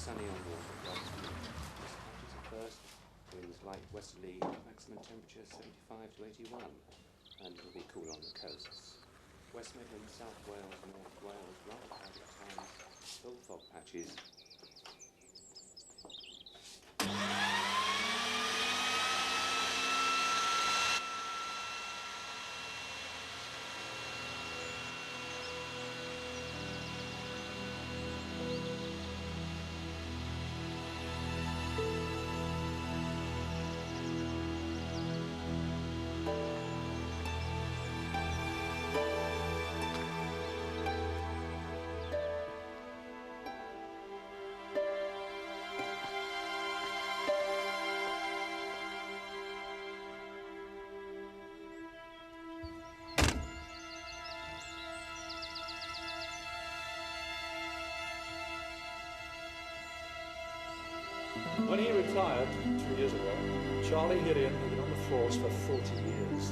sunny and warm at Barrington. Patches at first, winds light westerly, maximum temperature 75 to 81, and it will be cool on the coasts. West Midlands, South Wales, North Wales, rather cloudy at times, full fog patches. When he retired 2 years ago, Charlie Hillian had been on the force for 40 years.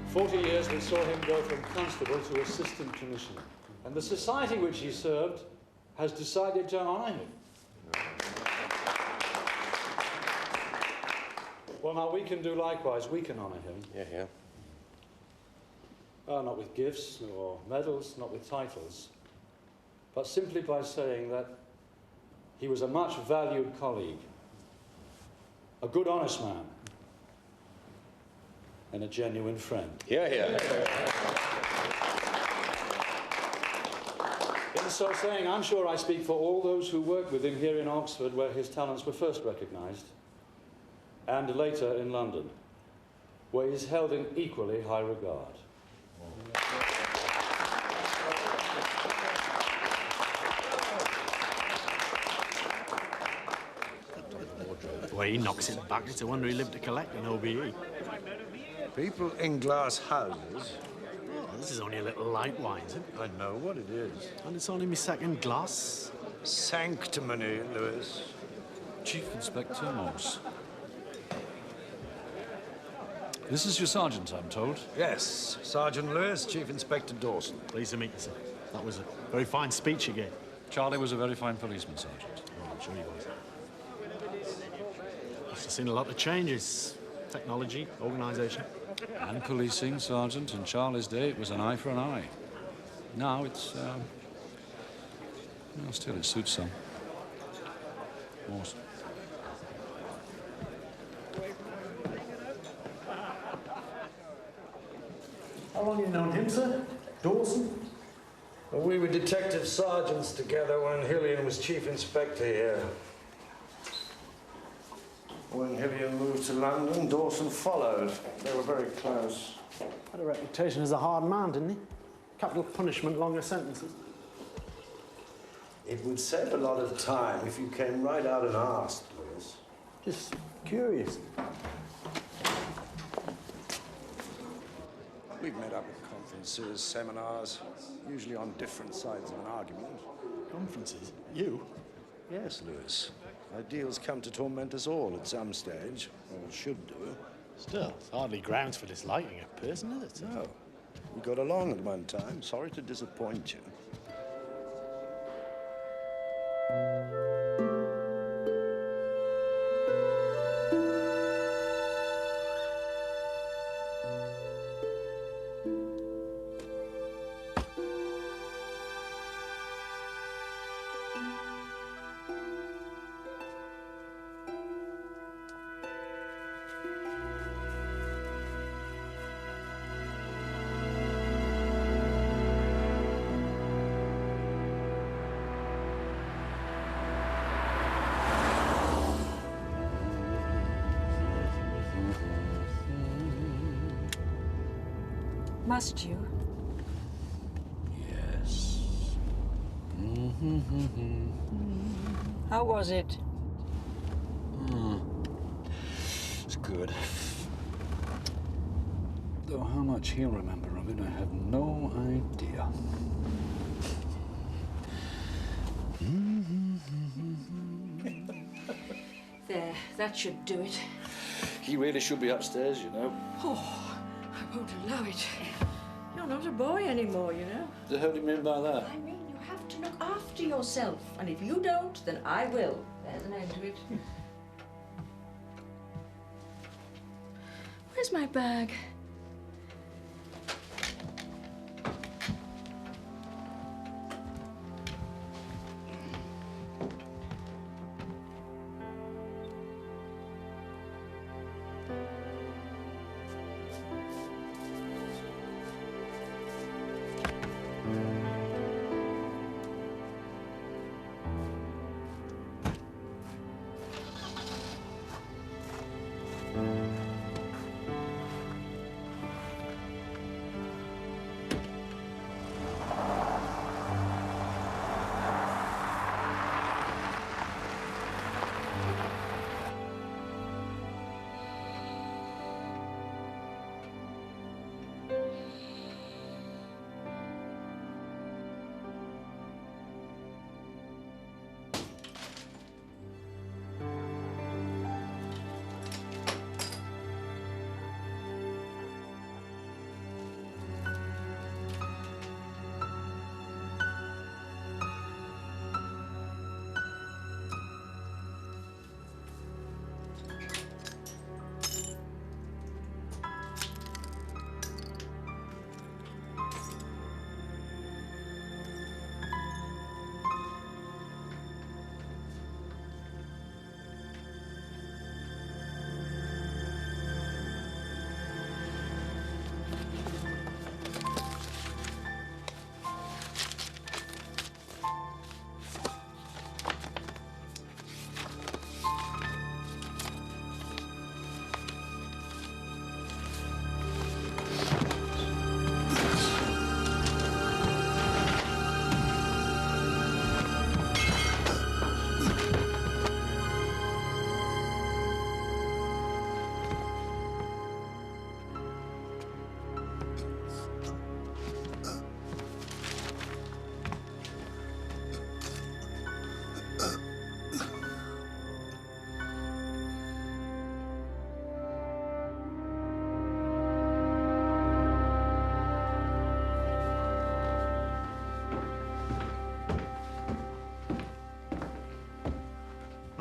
40 years we saw him go from constable to assistant commissioner. And the society which he served has decided to honour him. Well, now we can do likewise. We can honour him. Yeah. Not with gifts or medals, not with titles, but simply by saying that he was a much valued colleague, a good, honest man, and a genuine friend. Yeah. In so saying, I'm sure I speak for all those who worked with him here in Oxford, where his talents were first recognised, and later in London, where he is held in equally high regard. The way he knocks it back, it's a wonder he lived to collect in OBE. People in glass houses. Oh, this is only a little light wine, isn't it? I know what it is. And it's only my second glass. Sanctimony, Lewis. Chief Inspector Morse. This is your sergeant, I'm told. Yes, Sergeant Lewis, Chief Inspector Dawson. Pleased to meet you, sir. That was a very fine speech you gave. Charlie was a very fine policeman, Sergeant. Oh, I'm sure he was. Must have seen a lot of changes. Technology, organisation. And policing, Sergeant. In Charlie's day, it was an eye for an eye. Now it's, well, still it suits some. Morse. How long have you known him, sir? Dawson? Well, we were detective sergeants together when Hillian was Chief Inspector here. When Hillian moved to London, Dawson followed. They were very close. Had a reputation as a hard man, didn't he? Capital punishment, longer sentences. It would save a lot of time if you came right out and asked, Lewis. Just curious. We've met up at conferences, seminars, usually on different sides of an argument. Conferences? You? Yes, Lewis. Ideals come to torment us all at some stage, or should do. Still, it's hardly grounds for disliking a person, is it, sir? No. We got along at one time. Sorry to disappoint you. Must you? Yes. How was it? It's good. Though how much he'll remember of it, I have no idea. There, that should do it. He really should be upstairs, you know. Oh, I won't allow it. You're not a boy anymore, you know. The hell do you mean by that? I mean, you have to look after yourself. And if you don't, then I will. There's an end to it. Where's my bag?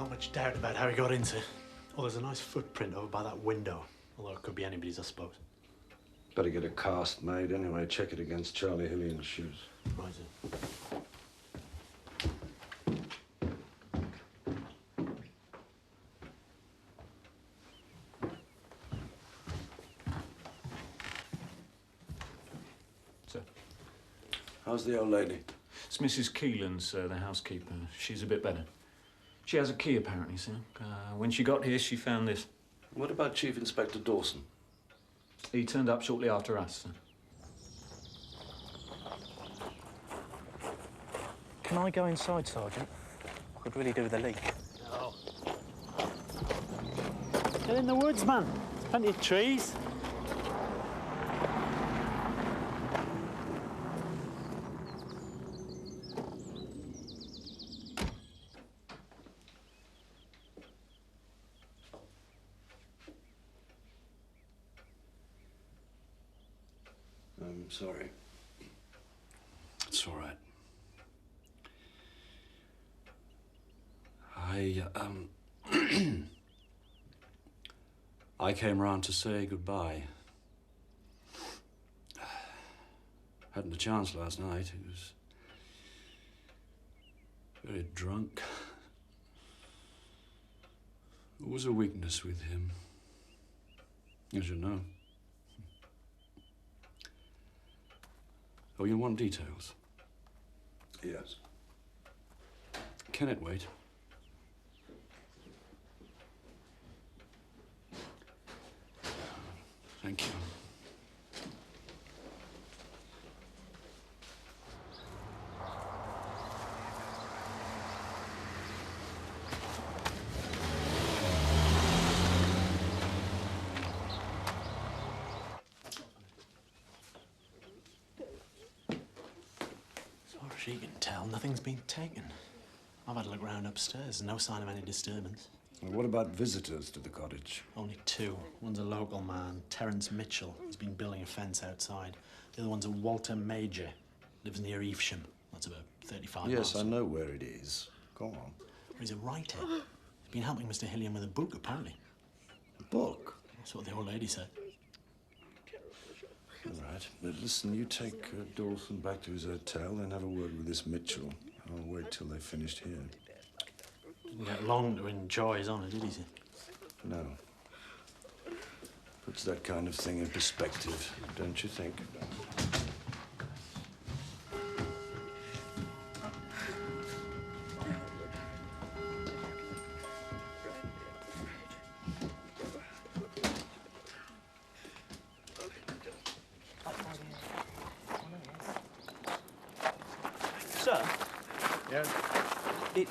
Much doubt about how he got into. Oh, there's a nice footprint over by that window. Although it could be anybody's, I suppose. Better get a cast made anyway. Check it against Charlie Hillian's shoes. Right, Sir. How's the old lady? It's Mrs. Keelan, sir, the housekeeper. She's a bit better. She has a key, apparently, sir. When she got here, she found this. What about Chief Inspector Dawson? He turned up shortly after us, sir. Can I go inside, Sergeant? I could really do with a leak. No. Get in the woods, man. There's plenty of trees. I'm sorry. It's all right. I came round to say goodbye. Hadn't a chance last night. He was very drunk. It was a weakness with him, as you know. Oh, you want details? Yes. Can it wait? Thank you. As far as she can tell, nothing's been taken. I've had a look round upstairs, no sign of any disturbance. Well, what about visitors to the cottage? Only two. One's a local man, Terence Mitchell. He's been building a fence outside. The other one's a Walter Major. Lives near Evesham. That's about 35 Yes, miles. I know where it is. Go on. Well, he's a writer. He's been helping Mr. Hillian with a book, apparently. A book? That's what the old lady said. All right. But listen, you take Dawson back to his hotel and have a word with this Mitchell. I'll wait till they've finished here. Didn't get long to enjoy his honour, did he? No. Puts that kind of thing in perspective, don't you think? Sir? Yeah? It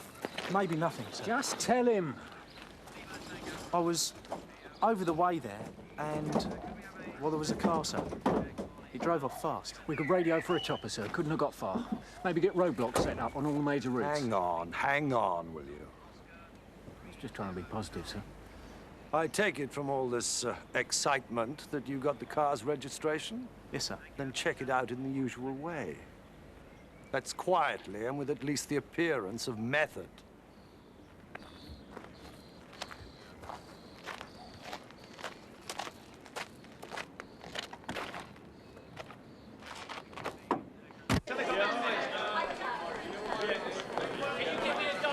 may be nothing, sir. Just tell him. I was over the way there, and, well, there was a car, sir. He drove off fast. We could radio for a chopper, sir. Couldn't have got far. Maybe get roadblocks set up on all the major routes. Hang on, will you? He's just trying to be positive, sir. I take it from all this excitement that you got the car's registration? Yes, sir. Then check it out in the usual way. That's quietly and with at least the appearance of method.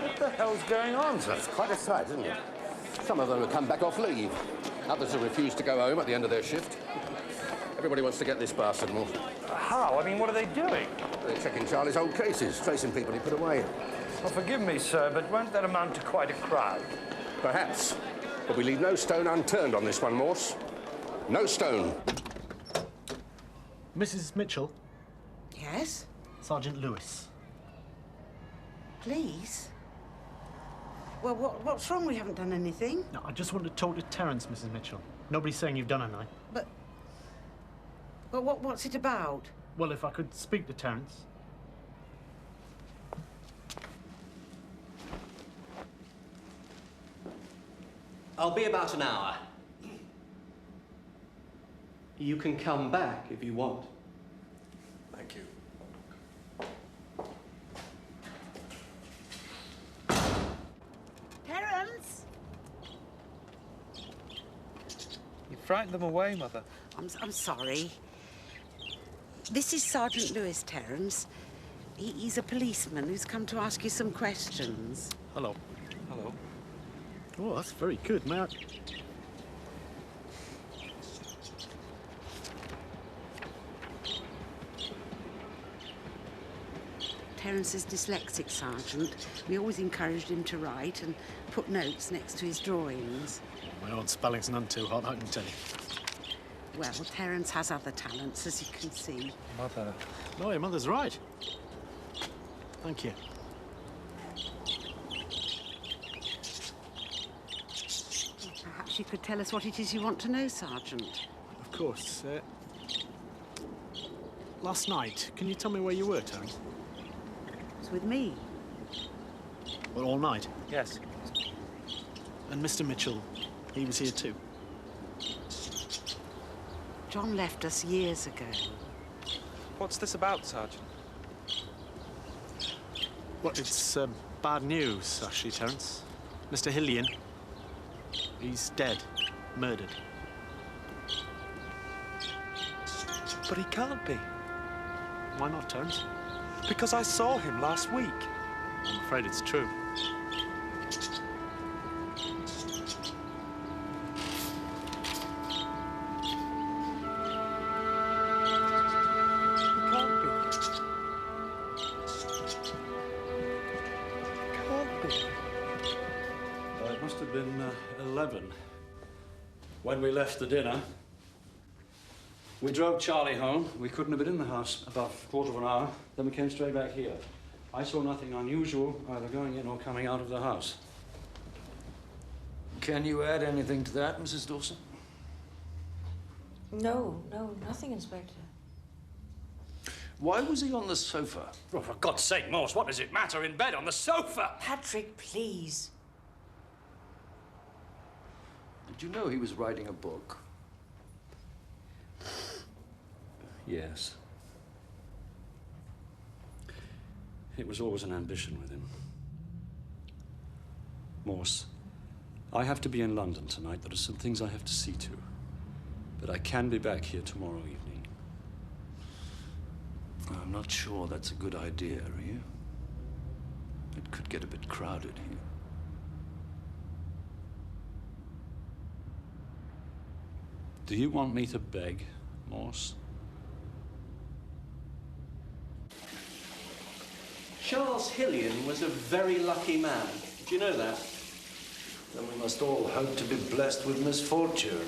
What the hell's going on, sir? It's quite a sight, isn't it? Some of them have come back off leave. Others have refused to go home at the end of their shift. Everybody wants to get this bastard more. How? I mean, what are they doing? They're checking Charlie's old cases, tracing people he put away. Well, forgive me, sir, but won't that amount to quite a crowd? Perhaps. But we leave no stone unturned on this one, Morse. No stone. Mrs. Mitchell, Yes? Sergeant Lewis. Please? Well, what's wrong? We haven't done anything. No, I just want to talk to Terence, Mrs. Mitchell. Nobody's saying you've done anything. But what's it about? Well, if I could speak to Terence. I'll be about an hour. You can come back if you want. Thank you. Terence! You frightened them away, Mother. I'm sorry. This is Sergeant Lewis, Terence. He's a policeman who's come to ask you some questions. Hello. Hello. Oh, that's very good, May I... Terence is dyslexic, Sergeant. We always encouraged him to write and put notes next to his drawings. My own spelling's none too hot, I can tell you. Well, Terence has other talents, as you can see. Mother. No, your mother's right. Thank you. Perhaps you could tell us what it is you want to know, Sergeant. Of course. Last night, can you tell me where you were, Terence? It's with me. Well, all night. Yes. And Mr. Mitchell, he was here too. John left us years ago. What's this about, Sergeant? Well, it's bad news, actually, Terence. Mr. Hillian, he's dead, murdered. But he can't be. Why not, Terence? Because I saw him last week. I'm afraid it's true. It must have been 11 when we left the dinner. We drove Charlie home. We couldn't have been in the house about a quarter of an hour. Then we came straight back here. I saw nothing unusual either going in or coming out of the house. Can you add anything to that, Mrs. Dawson? No, nothing, Inspector. Why was he on the sofa? Oh, for God's sake, Morse, what does it matter? In bed on the sofa? Patrick, please. Did you know he was writing a book? Yes. It was always an ambition with him. Morse, I have to be in London tonight. There are some things I have to see to. But I can be back here tomorrow evening. I'm not sure that's a good idea, are you? It could get a bit crowded here. Do you want me to beg, Morse? Charles Hillian was a very lucky man. Do you know that? Then we must all hope to be blessed with misfortune.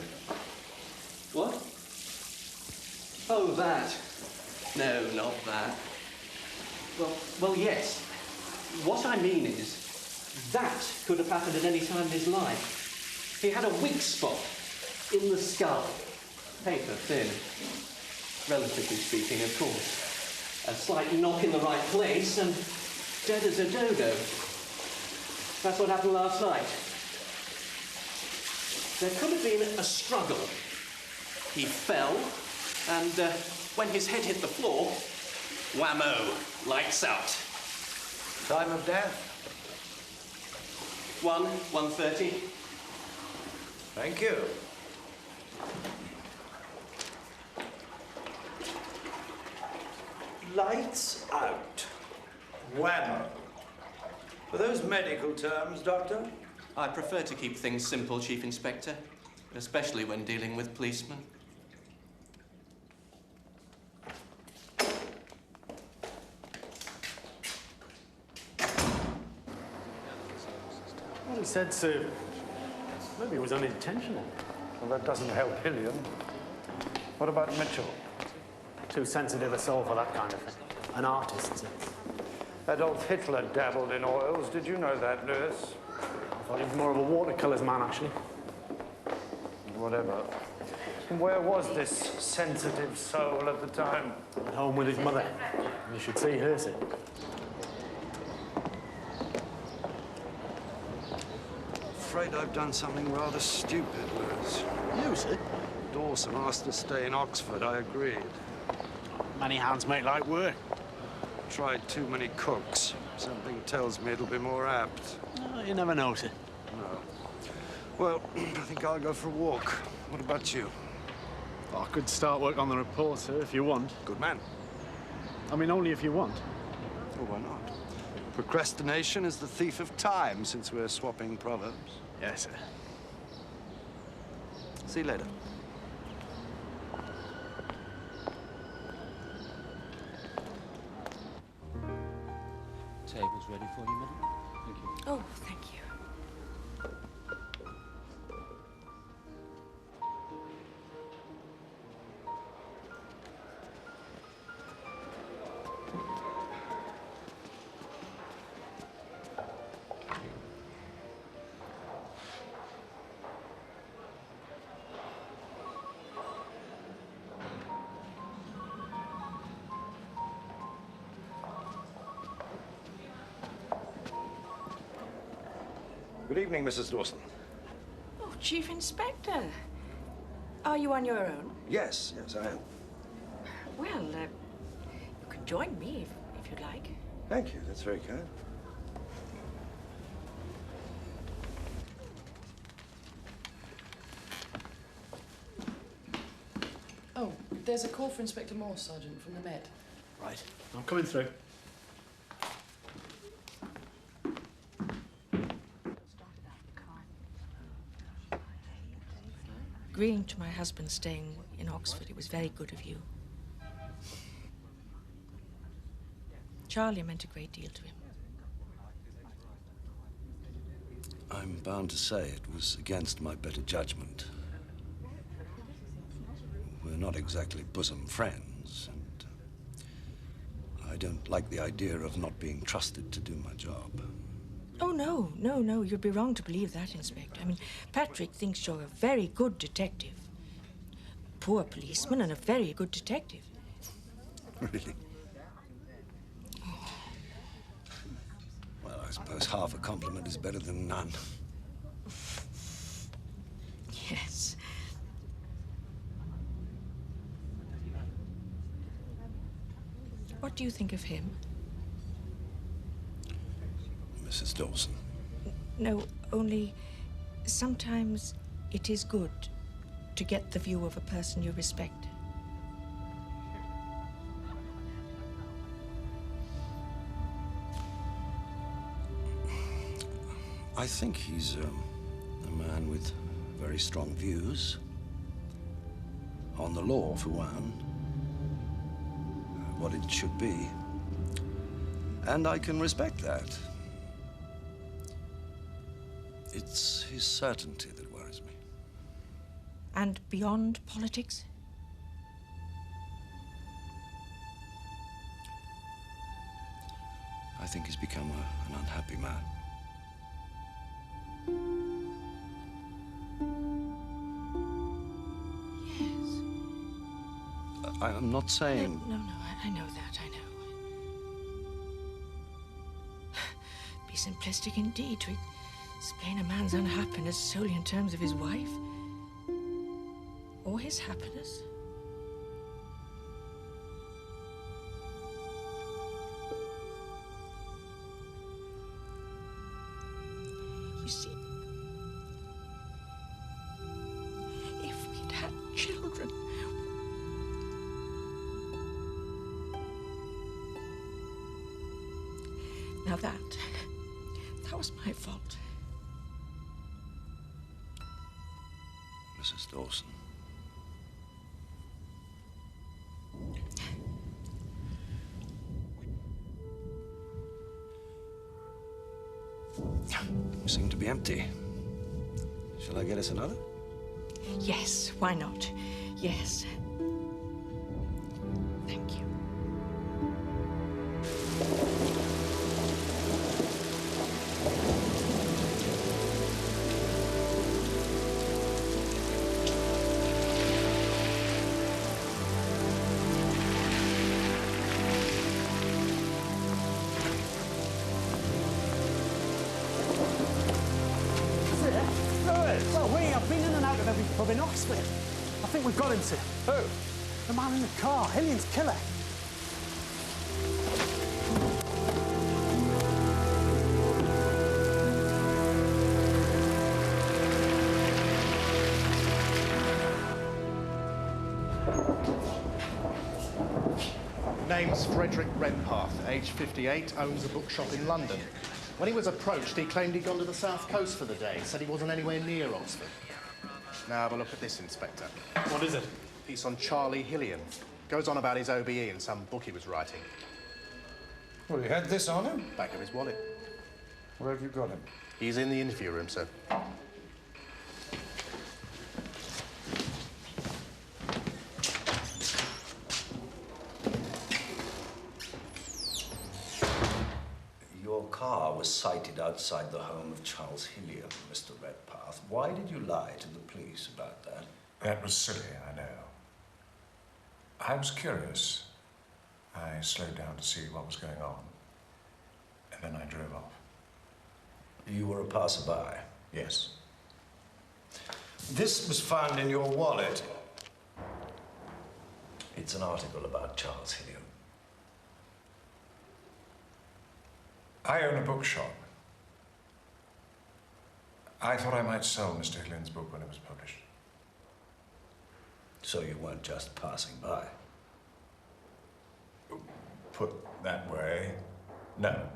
What? Oh, that. No, not that. Well, yes. What I mean is, that could have happened at any time in his life. He had a weak spot in the skull. Paper thin. Relatively speaking, of course. A slight knock in the right place and dead as a dodo. That's what happened last night. There could have been a struggle. He fell, and when his head hit the floor, whammo, lights out. Time of death? 1:30. Thank you. Lights out. Whammo. Are those medical terms, Doctor? I prefer to keep things simple, Chief Inspector, especially when dealing with policemen. Well, he said so. Maybe it was unintentional. Well, that doesn't help Hillian. What about Mitchell? Too sensitive a soul for that kind of thing. An artist, sir. Adolf Hitler dabbled in oils. Did you know that, Lewis? I thought he was more of a watercolours man, actually. Whatever. Where was this sensitive soul at the time? At home with his mother. You should see her, sir. Afraid I've done something rather stupid, Lewis. You, sir? Dawson asked to stay in Oxford. I agreed. Many hands make light work. Tried too many cooks. Something tells me it'll be more apt. Oh, you never know, sir. No. Well, I think I'll go for a walk. What about you? Oh, I could start work on the report, sir, if you want. Good man. I mean, only if you want. Oh, why not? Procrastination is the thief of time, since we're swapping proverbs. Yes, sir. See you later. Table's ready for you, madam. Thank you. Oh, thank you. Good evening, Mrs. Dawson. Oh, Chief Inspector. Are you on your own? Yes, I am. Well, you can join me if you'd like. Thank you. That's very kind. Oh, there's a call for Inspector Morse, Sergeant, from the Met. Right. I'm coming through. Agreeing to my husband staying in Oxford, it was very good of you. Charlie meant a great deal to him. I'm bound to say it was against my better judgment. We're not exactly bosom friends, and I don't like the idea of not being trusted to do my job. Oh, no, you'd be wrong to believe that, Inspector. I mean, Patrick thinks you're a very good detective. Poor policeman and a very good detective. Really? Well, I suppose half a compliment is better than none. Yes. What do you think of him? Mrs. Dawson. No, only sometimes it is good to get the view of a person you respect. I think he's a man with very strong views. On the law, for one. What it should be. And I can respect that. It's his certainty that worries me. And beyond politics? I think he's become an unhappy man. I'm not saying... No, I know that, I know. Be simplistic indeed to explain a man's unhappiness solely in terms of his wife. Or his happiness. You see, if we'd had children... Now that was my fault. Mrs. Dawson. You seem to be empty. Shall I get us another? Yes, why not? Yes. Thank you. Pub in Oxford. I think we've got him, sir. Who? The man in the car, Hillian's killer. Name's Frederick Redpath, age 58, owns a bookshop in London. When he was approached, he claimed he'd gone to the south coast for the day. Said he wasn't anywhere near Oxford. Now have a look at this, Inspector. What is it? Piece on Charlie Hillian. Goes on about his OBE in some book he was writing. Well, you had this on him? Back of his wallet. Where have you got him? He's in the interview room, sir. Your car was sighted outside the home of Charles Hillian, Mr. Redpath. Why did you lie to the police about that? That was silly, I know. I was curious. I slowed down to see what was going on. And then I drove off. You were a passerby? Yes. This was found in your wallet. It's an article about Charles Hillian. I own a bookshop. I thought I might sell Mr. Hillian's book when it was published. So you weren't just passing by? Put that way, no.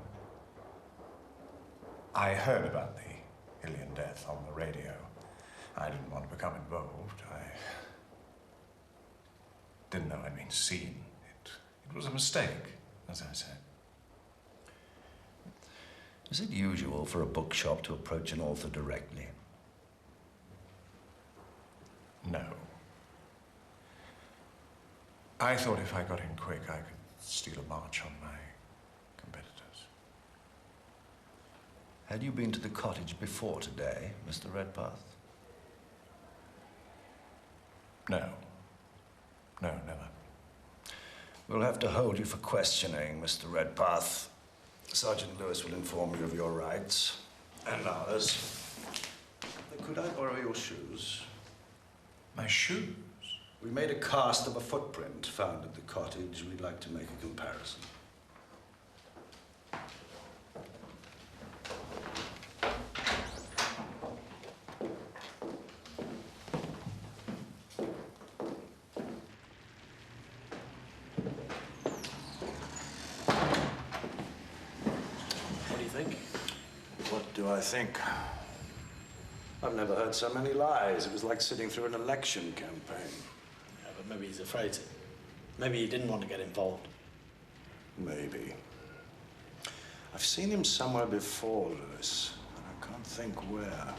I heard about the Hillian death on the radio. I didn't want to become involved. I didn't know I'd been seen. It was a mistake, as I said. Is it usual for a bookshop to approach an author directly? No. I thought if I got in quick, I could steal a march on my competitors. Had you been to the cottage before today, Mr. Redpath? No. No, never. We'll have to hold you for questioning, Mr. Redpath. Sergeant Lewis will inform you of your rights and ours. Could I borrow your shoes? My shoes? We made a cast of a footprint found at the cottage. We'd like to make a comparison. do I think? I've never heard so many lies. It was like sitting through an election campaign. Yeah, but maybe he's afraid to. Maybe he didn't want to get involved. Maybe. I've seen him somewhere before, Lewis, and I can't think where.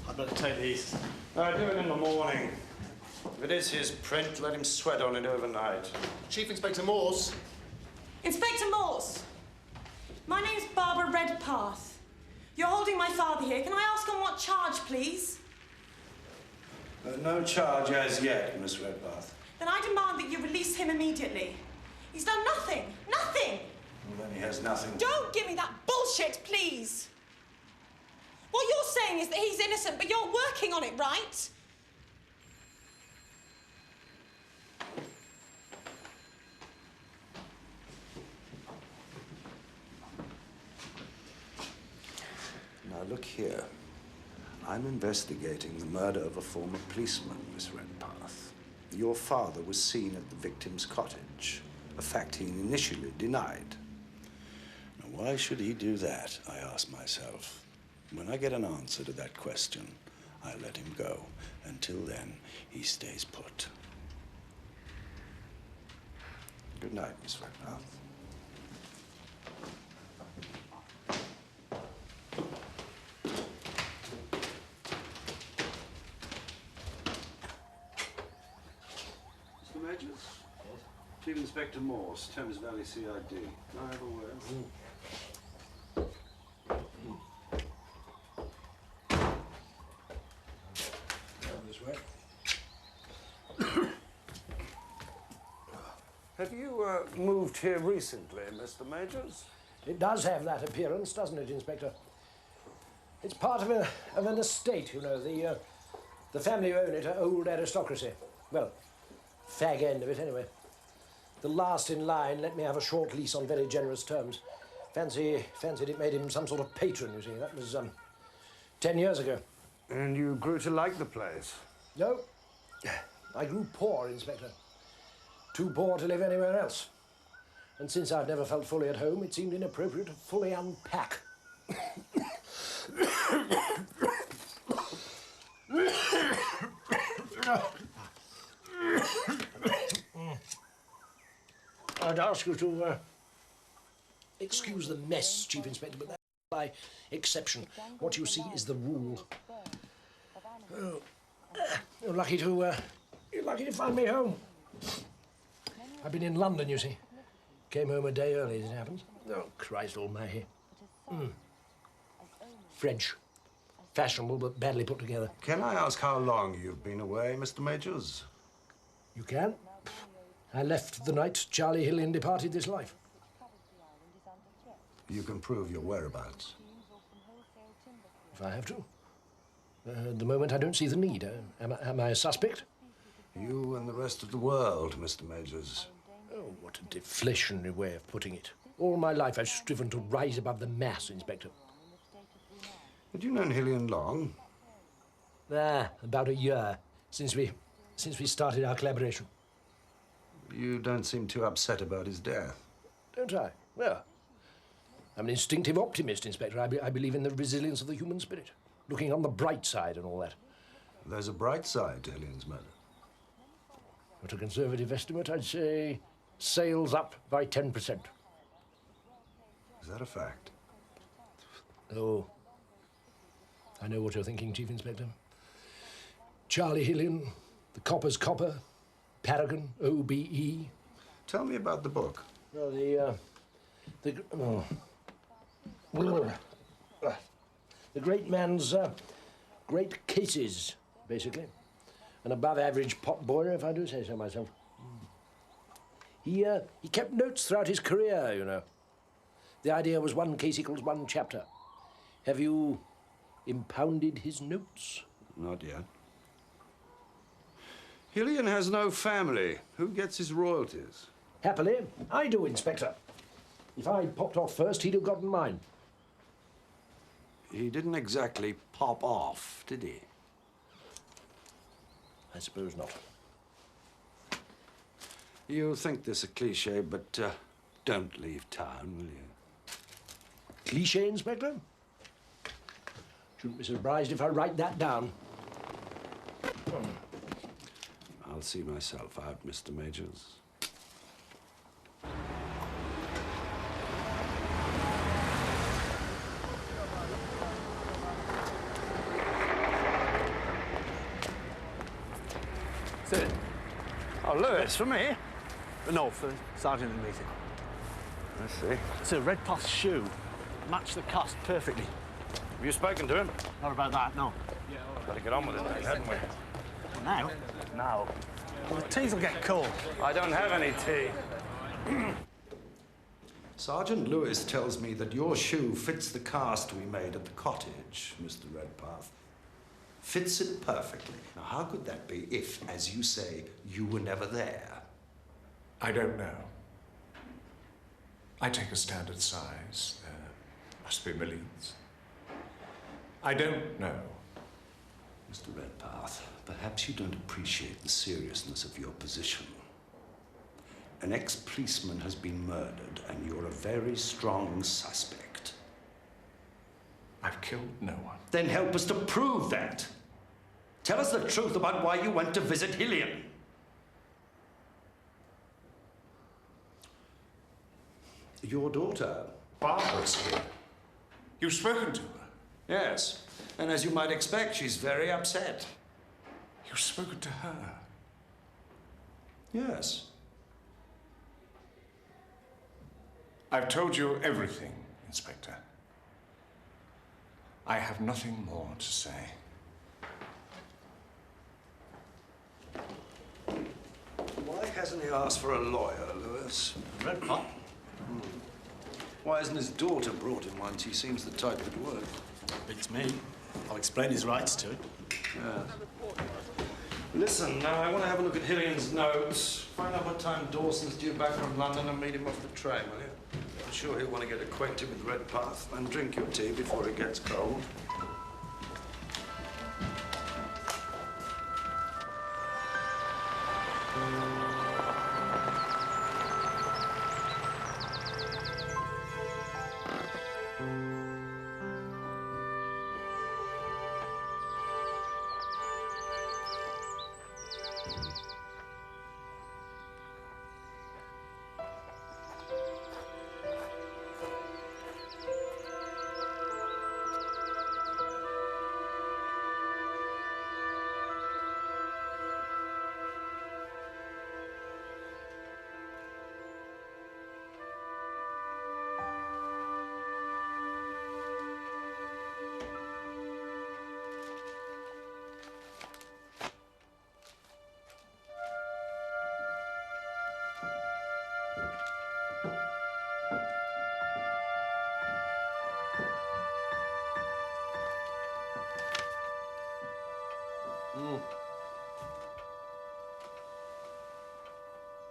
I'd better take these. I'll do it in the morning. If it is his print, let him sweat on it overnight. Chief Inspector Morse. Inspector Morse. My name's Barbara Redpath. You're holding my father here. Can I ask on what charge, please? No charge as yet, Miss Redpath. Then I demand that you release him immediately. He's done nothing. Nothing! Well, then he has nothing. Don't give me that bullshit, please! What you're saying is that he's innocent, but you're working on it, right? Now, look here. I'm investigating the murder of a former policeman, Miss Redpath. Your father was seen at the victim's cottage, a fact he initially denied. Now, why should he do that, I ask myself. When I get an answer to that question, I let him go. Until then, he stays put. Good night, Miss Redpath. Majors? Yes. Chief Inspector Morse, Thames Valley CID. Can I have a word? This way. Have you moved here recently, Mr. Majors? It does have that appearance, doesn't it, Inspector? It's part of an estate, you know. The family who own it are old aristocracy. Well, fag end of it, anyway. The last in line let me have a short lease on very generous terms. Fancied it made him some sort of patron, you see. That was 10 years ago. And you grew to like the place? No. I grew poor, Inspector. Too poor to live anywhere else. And since I've never felt fully at home, it seemed inappropriate to fully unpack. I'd ask you to excuse the mess, Chief Inspector, but that's by exception. What you see is the rule. Oh, you're lucky to find me home. I've been in London, you see. Came home a day early, as it happens. Oh, Christ almighty. French. Fashionable, but badly put together. Can I ask how long you've been away, Mr. Majors? You can. I left the night Charlie Hillian departed this life. You can prove your whereabouts. If I have to. At the moment, I don't see the need. Am I a suspect? You and the rest of the world, Mr. Majors. Oh, what a deflationary way of putting it. All my life, I've striven to rise above the mass, Inspector. Had you known Hillian long? About a year, since we started our collaboration. You don't seem too upset about his death. Don't I? Well, I'm an instinctive optimist, Inspector. I believe in the resilience of the human spirit, looking on the bright side and all that. There's a bright side to Hillian's murder. At a conservative estimate, I'd say sales up by 10%. Is that a fact? Oh, I know what you're thinking, Chief Inspector. Charlie Hillian, the copper's copper, Paragon, OBE. Tell me about the book. No, the great man's great cases, basically. An above-average pot boiler, if I do say so myself. He kept notes throughout his career, you know. The idea was one case equals one chapter. Have you impounded his notes? Not yet. Hillian has no family. Who gets his royalties? Happily, I do, Inspector. If I'd popped off first, he'd have gotten mine. He didn't exactly pop off, did he? I suppose not. You'll think this a cliché, but don't leave town, will you? Cliché, Inspector? Shouldn't be surprised if I write that down. I'll see myself out, Mr. Majors. Sit. Oh, Lewis, for me? No, for Sergeant in the meeting. I see. It's a Redpath shoe. Matched the cast perfectly. Have you spoken to him? Not about that, no. Better get on with it, then, hadn't we? Now? Now. Well, the teas will get cold. I don't have any tea. Sergeant Lewis tells me that your shoe fits the cast we made at the cottage, Mr. Redpath. Fits it perfectly. Now, how could that be if, as you say, you were never there? I don't know. I take a standard size. There must be millions. I don't know. Mr. Redpath, perhaps you don't appreciate the seriousness of your position. An ex-policeman has been murdered, and you're a very strong suspect. I've killed no one. Then help us to prove that. Tell us the truth about why you went to visit Hillian. Your daughter. Barbara's here. You've spoken to her? Yes. And as you might expect, she's very upset. You've spoken to her? Yes. I've told you everything, Inspector. I have nothing more to say. Why hasn't he asked for a lawyer, Lewis? Redpath? Why hasn't his daughter brought him one? She seems the type that would. Beats me. I'll explain his rights to it. Yes. Listen, now I want to have a look at Hillian's notes. Find out what time Dawson's due back from London and meet him off the train, will you? I'm sure he'll want to get acquainted with Redpath and drink your tea before it gets cold.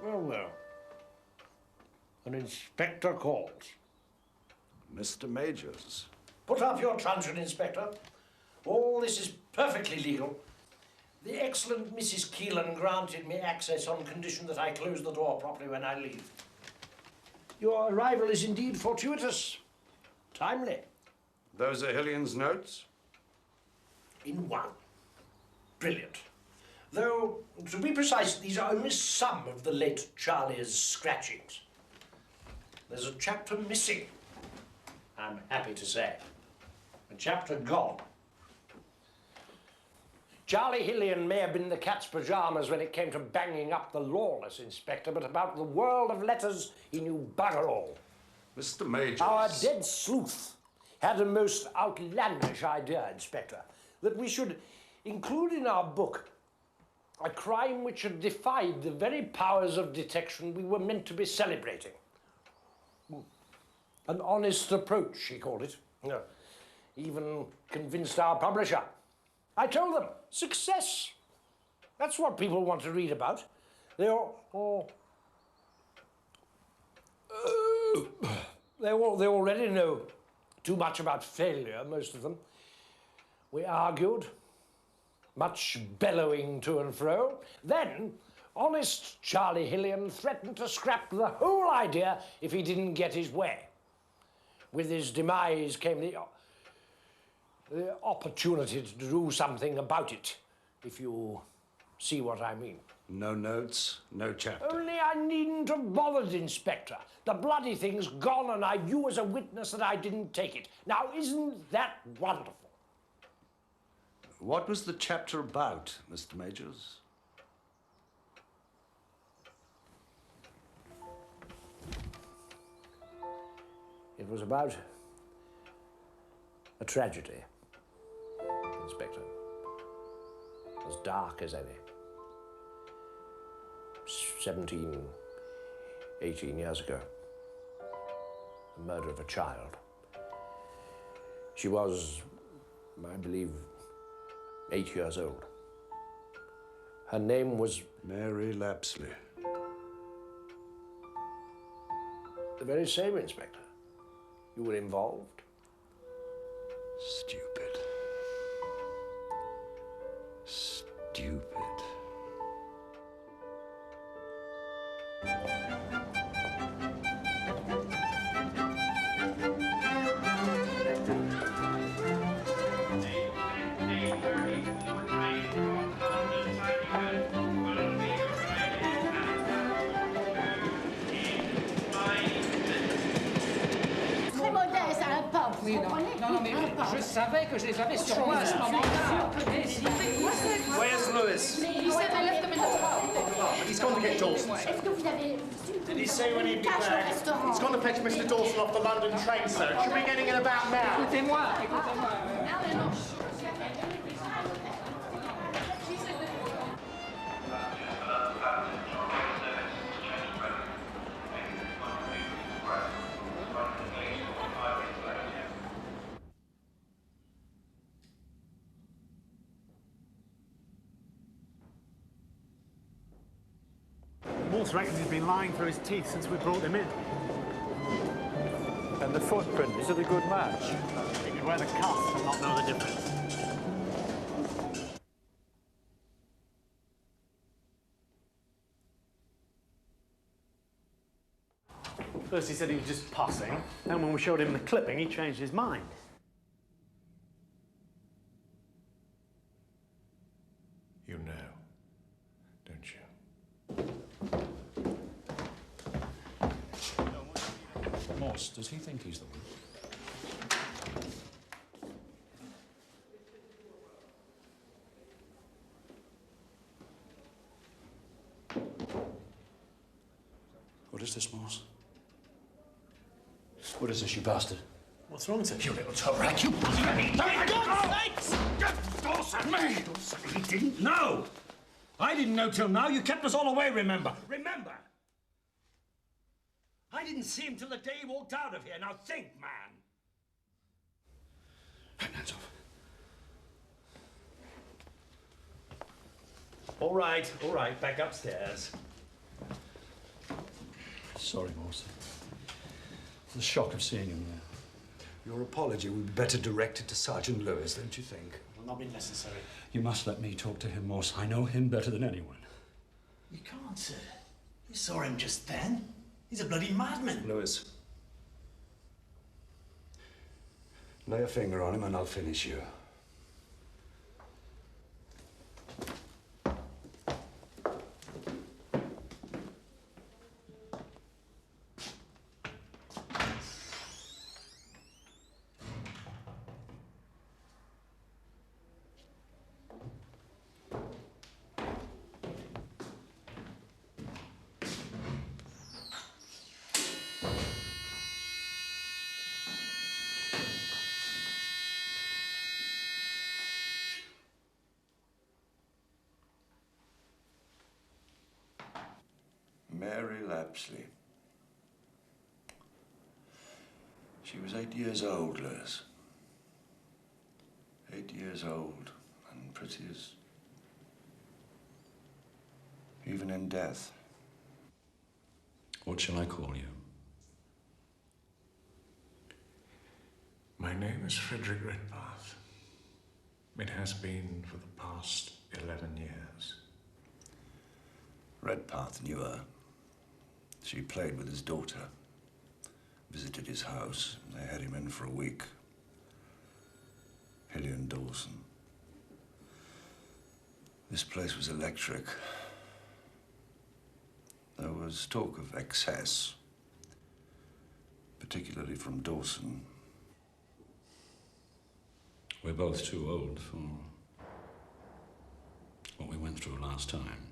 Well, well. An inspector calls. Mr. Majors. Put up your truncheon, Inspector. All this is perfectly legal. The excellent Mrs. Keelan granted me access on condition that I close the door properly when I leave. Your arrival is indeed fortuitous. Timely. Those are Hillian's notes? In one. Brilliant. Though, to be precise, these are only some of the late Charlie's scratchings. There's a chapter missing, I'm happy to say. A chapter gone. Charlie Hillian may have been the cat's pajamas when it came to banging up the lawless, Inspector, but about the world of letters he knew bugger all. Mr. Majors. Our dead sleuth had a most outlandish idea, Inspector, that we should include in our book a crime which had defied the very powers of detection we were meant to be celebrating. An honest approach, he called it. No, even convinced our publisher. I told them, success. That's what people want to read about. They already know too much about failure, most of them. We argued, much bellowing to and fro. Then Honest Charlie Hillian threatened to scrap the whole idea if he didn't get his way. With his demise came the opportunity to do something about it, if you see what I mean. No notes, no chapter. Only I needn't have bothered, Inspector. The bloody thing's gone, and you as a witness that I didn't take it. Now, isn't that wonderful? What was the chapter about, Mr. Majors? It was about a tragedy, Inspector. As dark as any. 17, 18 years ago. The murder of a child. She was, I believe, 8 years old. Her name was... Mary Lapsley. The very same, Inspector. You were involved. Stupid. Stupid. Oui, non, mais je savais que je les avais sur moi à ce moment-là. Where's Lewis? He said I left them in the car. He's gone to get Dawson. Est-ce que vous avez... Did he say when he'd be back? He's gone to fetch Mr. Dawson off the London train, sir. Should be getting in about now. Écoutez-moi, écoutez-moi. Morse reckons he's been lying through his teeth since we brought him in. And the footprint, is it a good match? He could wear the cuffs and not know the difference. First he said he was just passing, then when we showed him the clipping, he changed his mind. You know, don't you? Morse, does he think he's the one? What is this, Morse? What is this, you bastard? What's wrong, sir? You little toe rat, you bloody... For God's sakes! Dawson! Me! He didn't know! I didn't know till now. You kept us all away, remember? Remember! I didn't see him till the day he walked out of here. Now think, man! Hands off. All right, back upstairs. Sorry, Morse. The shock of seeing him there. Your apology would be better directed to Sergeant Lewis, don't you think? It will not be necessary. You must let me talk to him, Morse. I know him better than anyone. You can't, sir. You saw him just then. He's a bloody madman. Lewis. Lay a finger on him and I'll finish you. Mary Lapsley. She was 8 years old, Lewis. 8 years old and pretty as... even in death. What shall I call you? My name is Frederick Redpath. It has been for the past 11 years. Redpath knew her. She played with his daughter, visited his house. They had him in for a week. Hillian Dawson. This place was electric. There was talk of excess, particularly from Dawson. We're both too old for what we went through last time.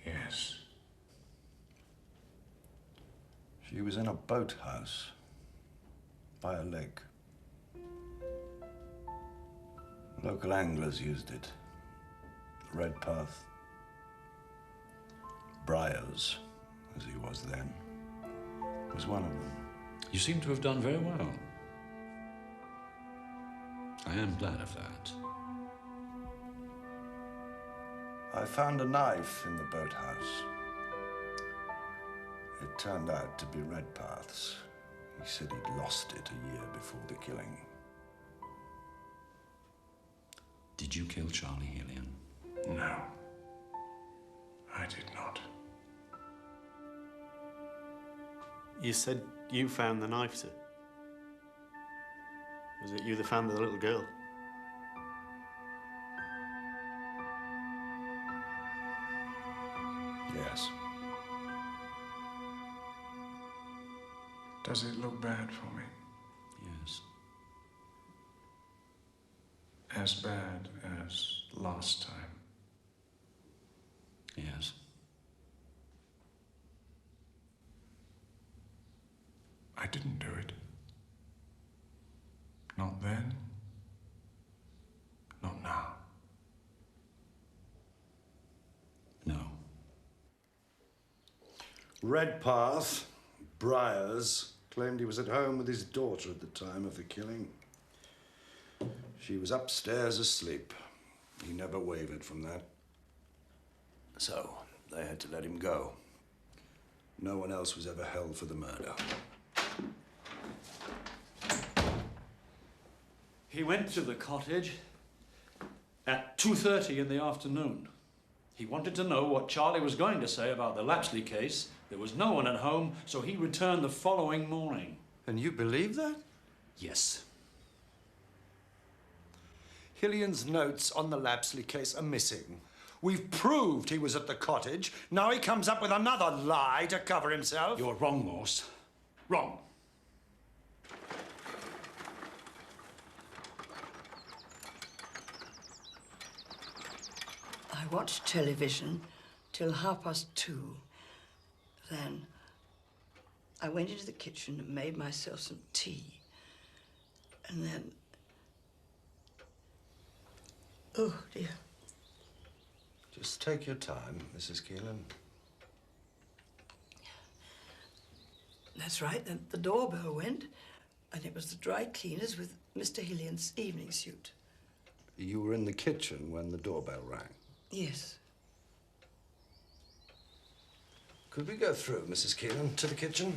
Yes. She was in a boathouse by a lake. Local anglers used it. Redpath, Briars, as he was then, was one of them. You seem to have done very well. I am glad of that. I found a knife in the boathouse. It turned out to be Redpath's. He said he'd lost it a year before the killing. Did you kill Charlie Hillian? No, I did not. You said you found the knife, sir. Was it you that found the little girl? Yes. Does it look bad for me? Yes. As bad as last time? Yes. I didn't do it. Not then. Not now. No. Redpath, Briars, claimed he was at home with his daughter at the time of the killing. She was upstairs asleep. He never wavered from that. So, they had to let him go. No one else was ever held for the murder. He went to the cottage at 2:30 in the afternoon. He wanted to know what Charlie was going to say about the Lapsley case. There was no one at home, so he returned the following morning. And you believe that? Yes. Hillian's notes on the Lapsley case are missing. We've proved he was at the cottage. Now he comes up with another lie to cover himself. You're wrong, Morse. Wrong. I watched television till 2:30. Then I went into the kitchen and made myself some tea. And then... Oh, dear. Just take your time, Mrs. Keelan. That's right. Then the doorbell went, and it was the dry cleaners with Mr. Hillian's evening suit. You were in the kitchen when the doorbell rang. Yes. Could we go through, Mrs. Keelan, to the kitchen?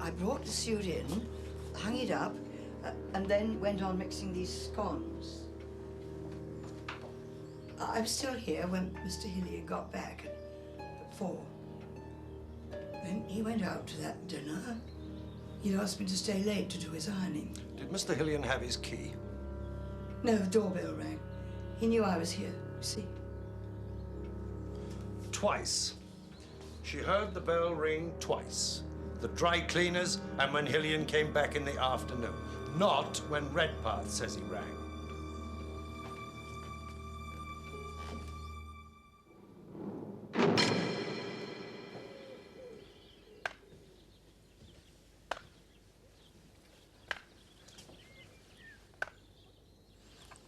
I brought the suit in, hung it up, and then went on mixing these scones. I was still here when Mr. Hillian got back at 4. Then he went out to that dinner. He'd asked me to stay late to do his ironing. Did Mr. Hillian have his key? No, the doorbell rang. He knew I was here, you see. Twice. She heard the bell ring twice. The dry cleaners and when Hillian came back in the afternoon. Not when Redpath says he rang.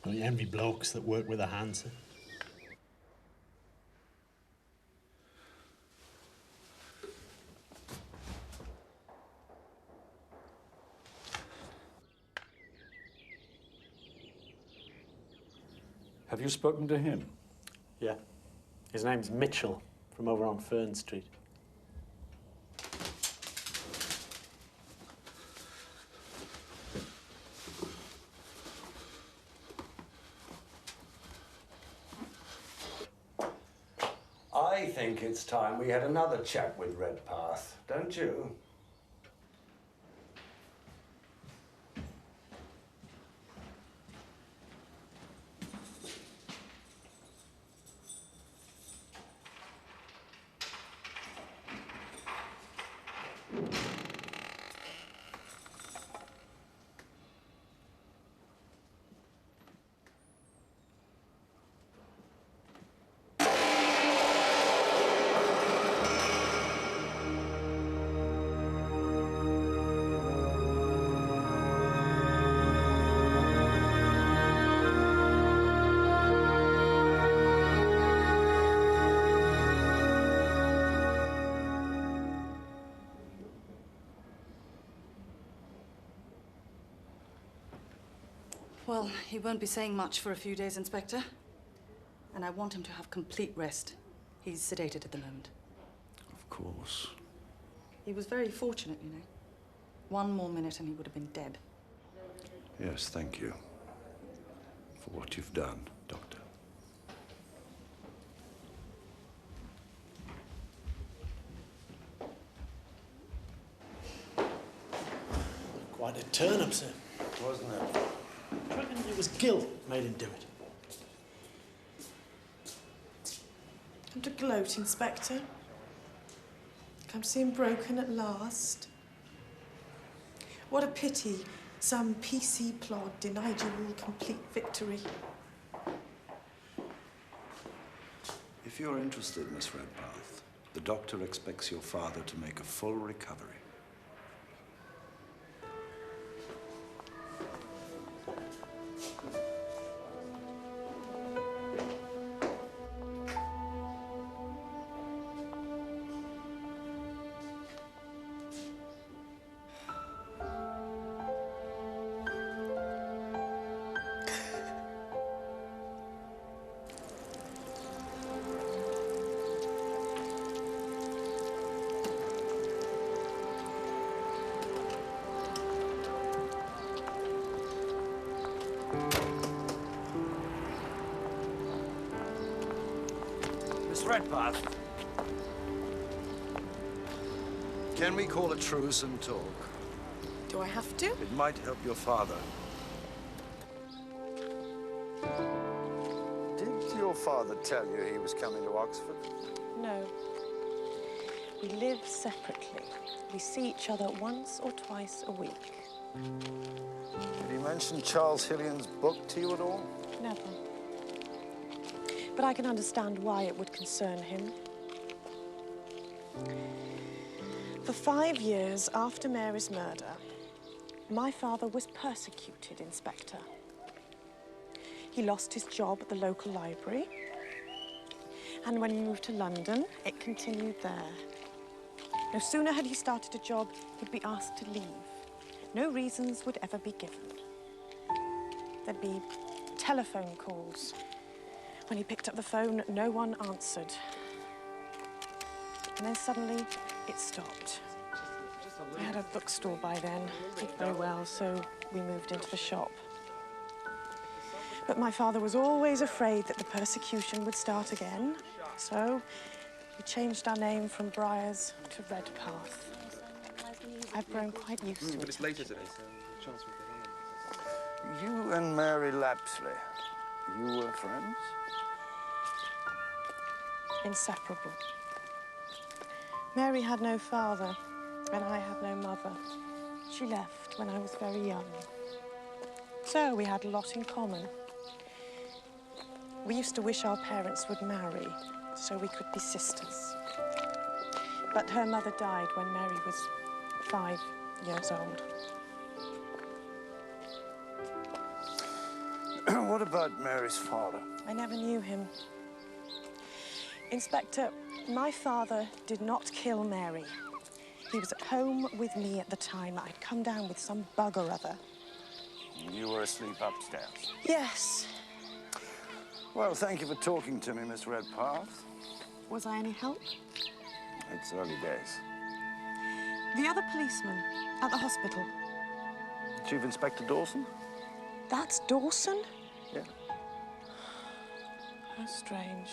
Well, you envy blokes that work with their hands, sir. Have you spoken to him? Yeah. His name's Mitchell, from over on Fern Street. I think it's time we had another chat with Redpath, don't you? Well, he won't be saying much for a few days, Inspector. And I want him to have complete rest. He's sedated at the moment. Of course. He was very fortunate, you know. One more minute and he would have been dead. Yes, thank you for what you've done, Doctor. Quite a turn-up, sir. Wasn't it? I reckon it was guilt made him do it. Come to gloat, Inspector. Come to see him broken at last. What a pity some PC plod denied you all complete victory. If you're interested, Miss Redpath, the doctor expects your father to make a full recovery. Redpath. Can we call a truce and talk? Do I have to? It might help your father. Did your father tell you he was coming to Oxford? No. We live separately. We see each other once or twice a week. Did he mention Charles Hillian's book to you at all? Never. But I can understand why it would concern him. For 5 years after Mary's murder, my father was persecuted, Inspector. He lost his job at the local library, and when he moved to London, it continued there. No sooner had he started a job, he'd be asked to leave. No reasons would ever be given. There'd be telephone calls. When he picked up the phone, no one answered. And then suddenly, it stopped. I had a bookstore by then, did very well, so we moved into the shop. But my father was always afraid that the persecution would start again, so we changed our name from Briars to Redpath. I've grown quite used to it. But it's later today, so the chance we'll get on. You and Mary Lapsley, you were friends? Inseparable. Mary had no father, and I had no mother. She left when I was very young. So we had a lot in common. We used to wish our parents would marry, so we could be sisters. But her mother died when Mary was 5 years old. What about Mary's father? I never knew him. Inspector, my father did not kill Mary. He was at home with me at the time. I'd come down with some bug or other. You were asleep upstairs? Yes. Well, thank you for talking to me, Miss Redpath. Was I any help? It's early days. The other policeman at the hospital. Chief Inspector Dawson? That's Dawson? Yeah. How strange.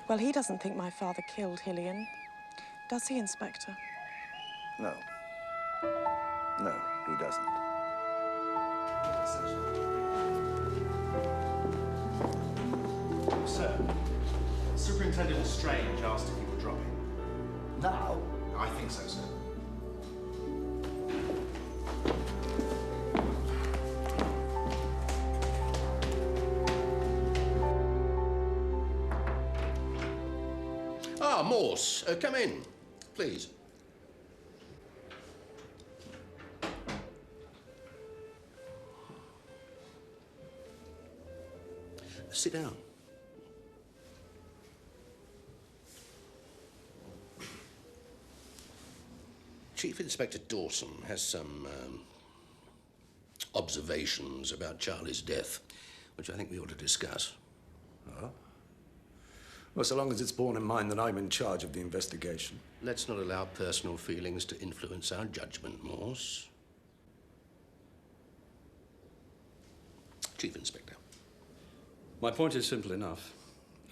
Well, he doesn't think my father killed Hillian. Does he, Inspector? No. No, he doesn't. Sir, Superintendent Strange asked if you were dropping. Now? I think so, sir. Ah, Morse, come in, please. Sit down. Chief Inspector Dawson has some observations about Charlie's death, which I think we ought to discuss. Oh? Well, so long as it's borne in mind that I'm in charge of the investigation. Let's not allow personal feelings to influence our judgment, Morse. Chief Inspector. My point is simple enough.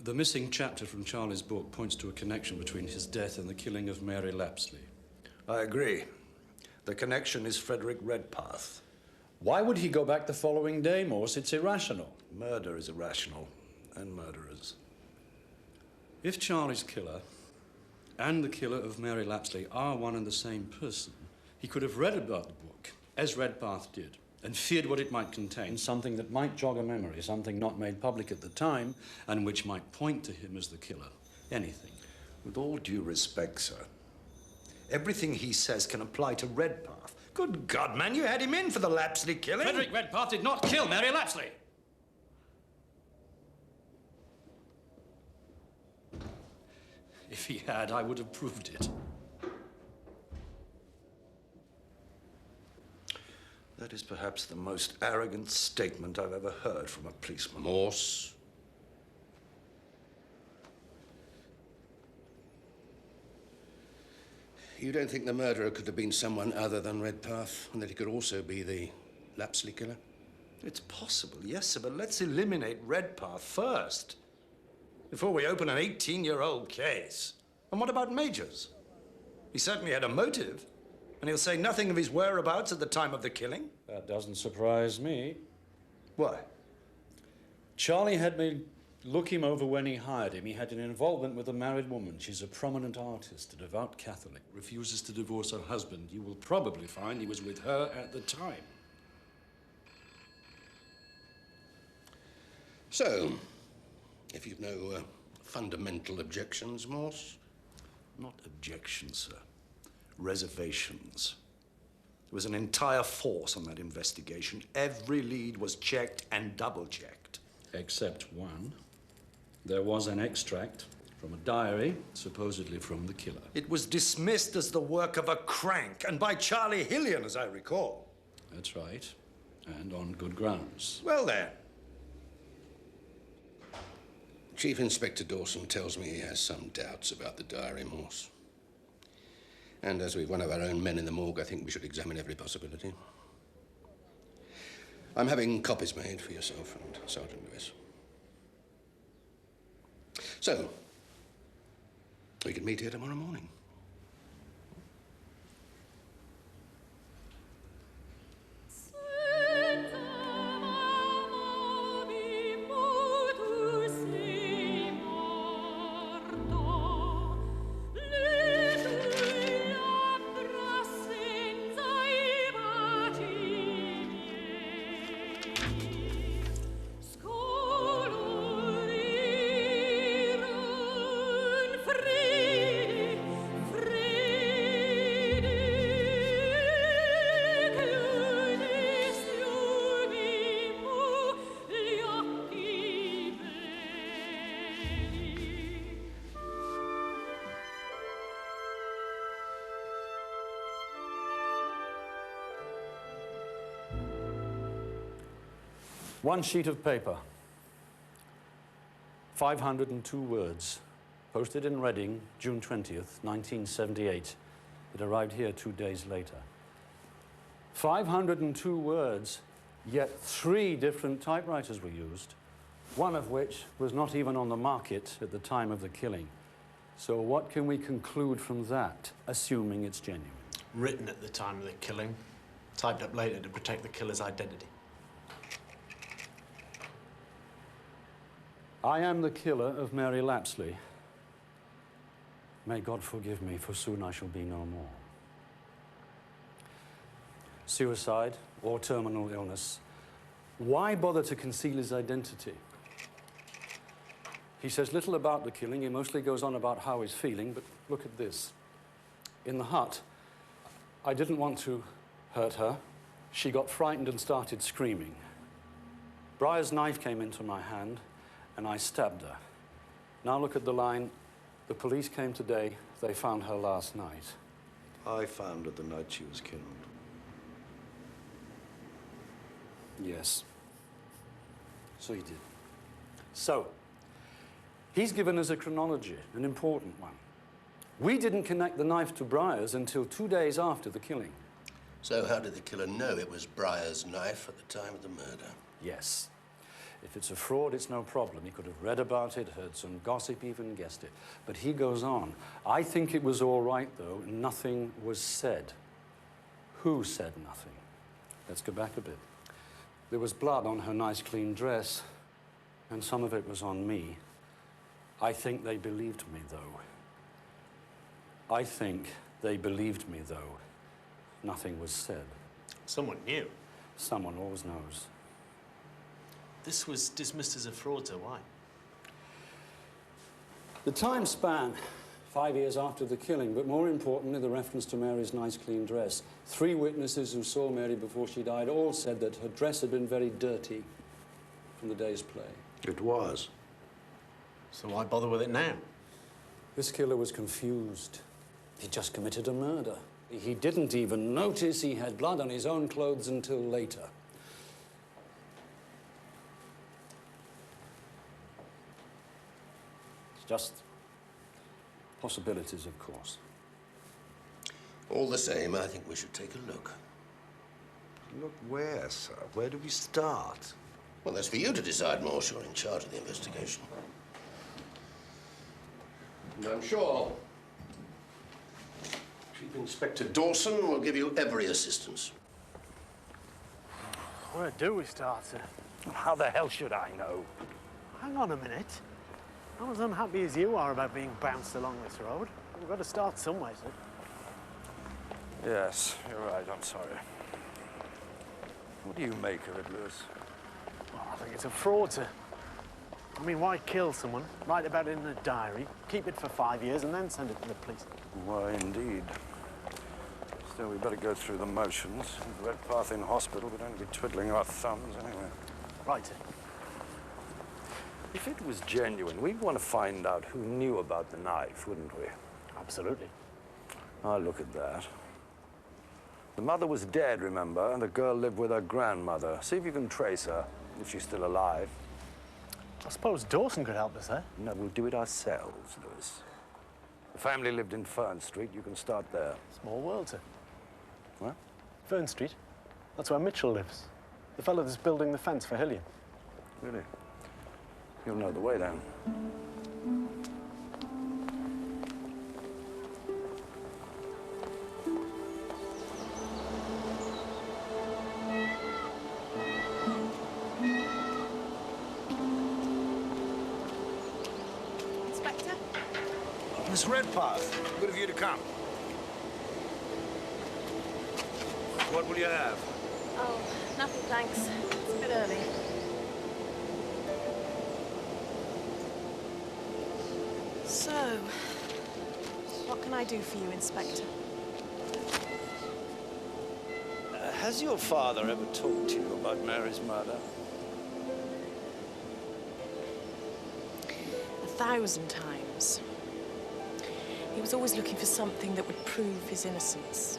The missing chapter from Charlie's book points to a connection between his death and the killing of Mary Lapsley. I agree. The connection is Frederick Redpath. Why would he go back the following day, Morse? It's irrational. Murder is irrational, and murderers. If Charlie's killer and the killer of Mary Lapsley are one and the same person, he could have read about the book, as Redpath did, and feared what it might contain, something that might jog a memory, something not made public at the time, and which might point to him as the killer. Anything. With all due respect, sir, everything he says can apply to Redpath. Good God, man, you had him in for the Lapsley killing. Frederick Redpath did not kill Mary Lapsley. If he had, I would have proved it. That is perhaps the most arrogant statement I've ever heard from a policeman. Morse. You don't think the murderer could have been someone other than Redpath, and that he could also be the Lapsley killer? It's possible, yes, sir, but let's eliminate Redpath first, before we open an 18-year-old case. And what about Majors? He certainly had a motive, and he'll say nothing of his whereabouts at the time of the killing. That doesn't surprise me. Why? Charlie had me look him over when he hired him. He had an involvement with a married woman. She's a prominent artist, a devout Catholic, refuses to divorce her husband. You will probably find he was with her at the time. So, if you've no fundamental objections, Morse? Not objections, sir. Reservations. There was an entire force on that investigation. Every lead was checked and double-checked. Except one. There was an extract from a diary, supposedly from the killer. It was dismissed as the work of a crank, and by Charlie Hillian, as I recall. That's right, and on good grounds. Well, then. Chief Inspector Dawson tells me he has some doubts about the diary, Morse. And as we've one of our own men in the morgue, I think we should examine every possibility. I'm having copies made for yourself and Sergeant Lewis. So, we can meet here tomorrow morning. One sheet of paper. 502 words. Posted in Reading, June 20th, 1978. It arrived here 2 days later. 502 words, yet 3 different typewriters were used, one of which was not even on the market at the time of the killing. So what can we conclude from that, assuming it's genuine? Written at the time of the killing, typed up later to protect the killer's identity. I am the killer of Mary Lapsley. May God forgive me, for soon I shall be no more. Suicide or terminal illness. Why bother to conceal his identity? He says little about the killing. He mostly goes on about how he's feeling, but look at this. In the hut, I didn't want to hurt her. She got frightened and started screaming. Briar's knife came into my hand, and I stabbed her. Now look at the line, the police came today, they found her last night. I found her the night she was killed. Yes. So he did. So, he's given us a chronology, an important one. We didn't connect the knife to Briar's until 2 days after the killing. So how did the killer know it was Briar's knife at the time of the murder? Yes. If it's a fraud, it's no problem. He could have read about it, heard some gossip, even guessed it. But he goes on. I think it was all right, though. Nothing was said. Who said nothing? Let's go back a bit. There was blood on her nice, clean dress, and some of it was on me. I think they believed me, though. I think they believed me, though. Nothing was said. Someone knew. Someone always knows. This was dismissed as a fraud, so why? The time span, 5 years after the killing, but more importantly, the reference to Mary's nice, clean dress. 3 witnesses who saw Mary before she died all said that her dress had been very dirty from the day's play. It was. So why bother with it now? This killer was confused. He just committed a murder. He didn't even notice he had blood on his own clothes until later. It's just possibilities, of course. All the same, I think we should take a look. Look where, sir? Where do we start? Well, that's for you to decide, Morse. You're in charge of the investigation. And I'm sure Chief Inspector Dawson will give you every assistance. Where do we start, sir? How the hell should I know? Hang on a minute. I'm as unhappy as you are about being bounced along this road. We've got to start somewhere, sir. Yes, you're right. I'm sorry. What do you make of it, Lewis? Well, I think it's a fraud, sir. I mean, why kill someone, write about it in a diary, keep it for 5 years, and then send it to the police? Why, indeed. Still, we better go through the motions. With Redpath in hospital, we don't be twiddling our thumbs anyway. Right, sir. If it was genuine, we'd want to find out who knew about the knife, wouldn't we? Absolutely. Now, look at that. The mother was dead, remember, and the girl lived with her grandmother. See if you can trace her, if she's still alive. I suppose Dawson could help us, eh? No, we'll do it ourselves, Lewis. The family lived in Fern Street. You can start there. Small world, sir. What? Fern Street. That's where Mitchell lives. The fellow that's building the fence for Hillian. Really? You'll know the way, then. Inspector? Miss Redpath, good of you to come. What will you have? Oh, nothing, thanks. It's a bit early. So, what can I do for you, Inspector? Has your father ever talked to you about Mary's murder? 1,000 times. He was always looking for something that would prove his innocence.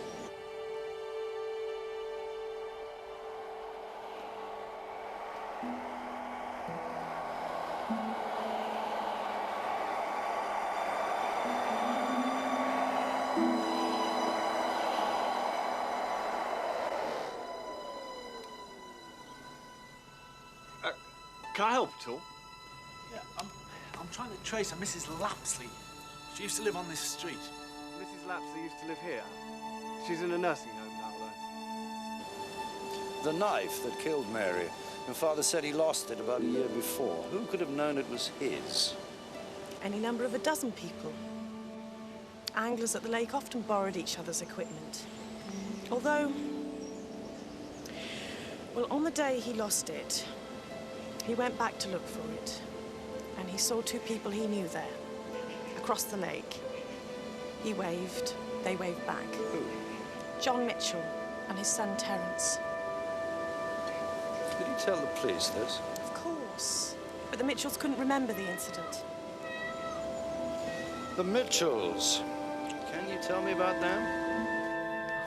Can I help at all? Yeah, I'm trying to trace a Mrs. Lapsley. She used to live on this street. Mrs. Lapsley used to live here. She's in a nursing home now, though. The knife that killed Mary. Her father said he lost it about a year before. Who could have known it was his? Any number of a dozen people. Anglers at the lake often borrowed each other's equipment. Although, well, on the day he lost it, he went back to look for it. And he saw two people he knew there, across the lake. He waved, they waved back. Who? John Mitchell and his son Terence. Did he tell the police this? Of course. But the Mitchells couldn't remember the incident. The Mitchells. Can you tell me about them?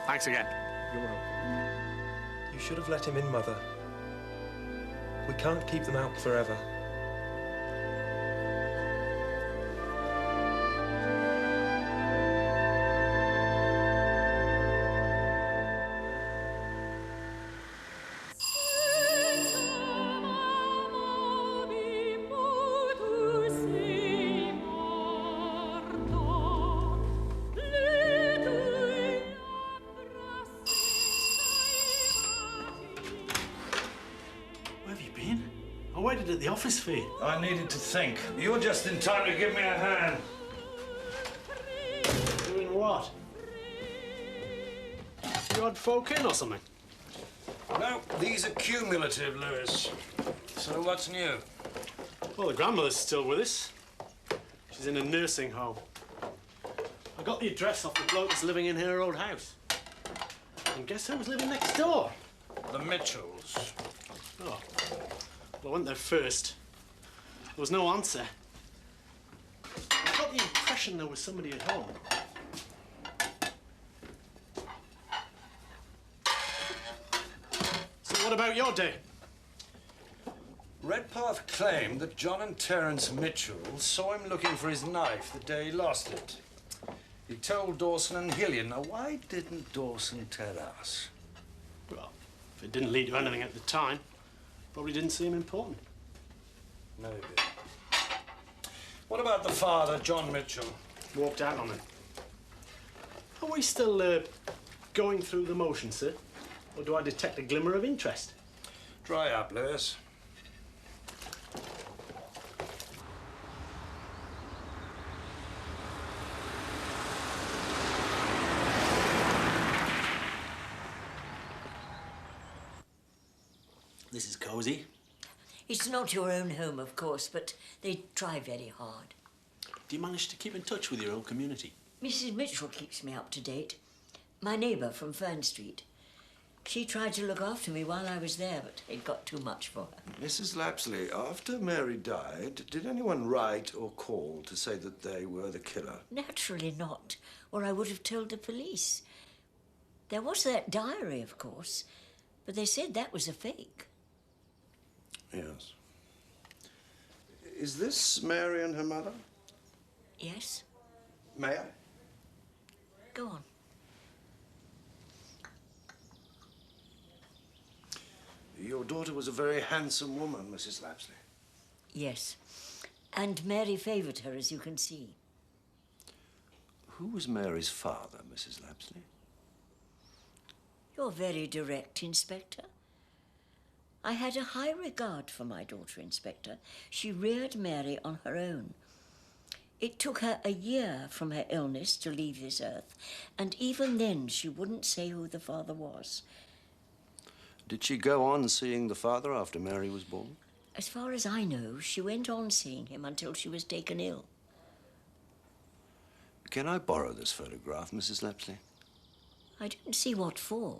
Thanks again. You're welcome. You should have let him in, Mother. We can't keep them out forever. At the office for you. I needed to think. You're just in time to give me a hand. Doing what? You had folk in or something? No, these are cumulative, Lewis. So what's new? Well, the grandmother's still with us. She's in a nursing home. I got the address off the bloke that's living in her old house. And guess who was living next door? The Mitchells. Oh. Well, I went there first. There was no answer. I got the impression there was somebody at home. So what about your day? Redpath claimed that John and Terence Mitchell saw him looking for his knife the day he lost it. He told Dawson and Hillian. Now, why didn't Dawson tell us? Well, if it didn't lead to anything at the time, probably didn't seem important. Maybe. What about the father, John Mitchell? Walked out on him. Are we still going through the motions, sir? Or do I detect a glimmer of interest? Dry up, Lewis. This is cosy. It's not your own home, of course, but they try very hard. Do you manage to keep in touch with your own community? Mrs. Mitchell keeps me up to date. My neighbour from Fern Street. She tried to look after me while I was there, but it got too much for her. Mrs. Lapsley, after Mary died, did anyone write or call to say that they were the killer? Naturally not, or I would have told the police. There was that diary, of course, but they said that was a fake. Yes. Is this Mary and her mother? Yes. May I? Go on. Your daughter was a very handsome woman, Mrs. Lapsley. Yes. And Mary favoured her, as you can see. Who was Mary's father, Mrs. Lapsley? You're very direct, Inspector. I had a high regard for my daughter, Inspector. She reared Mary on her own. It took her a year from her illness to leave this earth, and even then she wouldn't say who the father was. Did she go on seeing the father after Mary was born? As far as I know, she went on seeing him until she was taken ill. Can I borrow this photograph, Mrs. Lapsley? I don't see what for.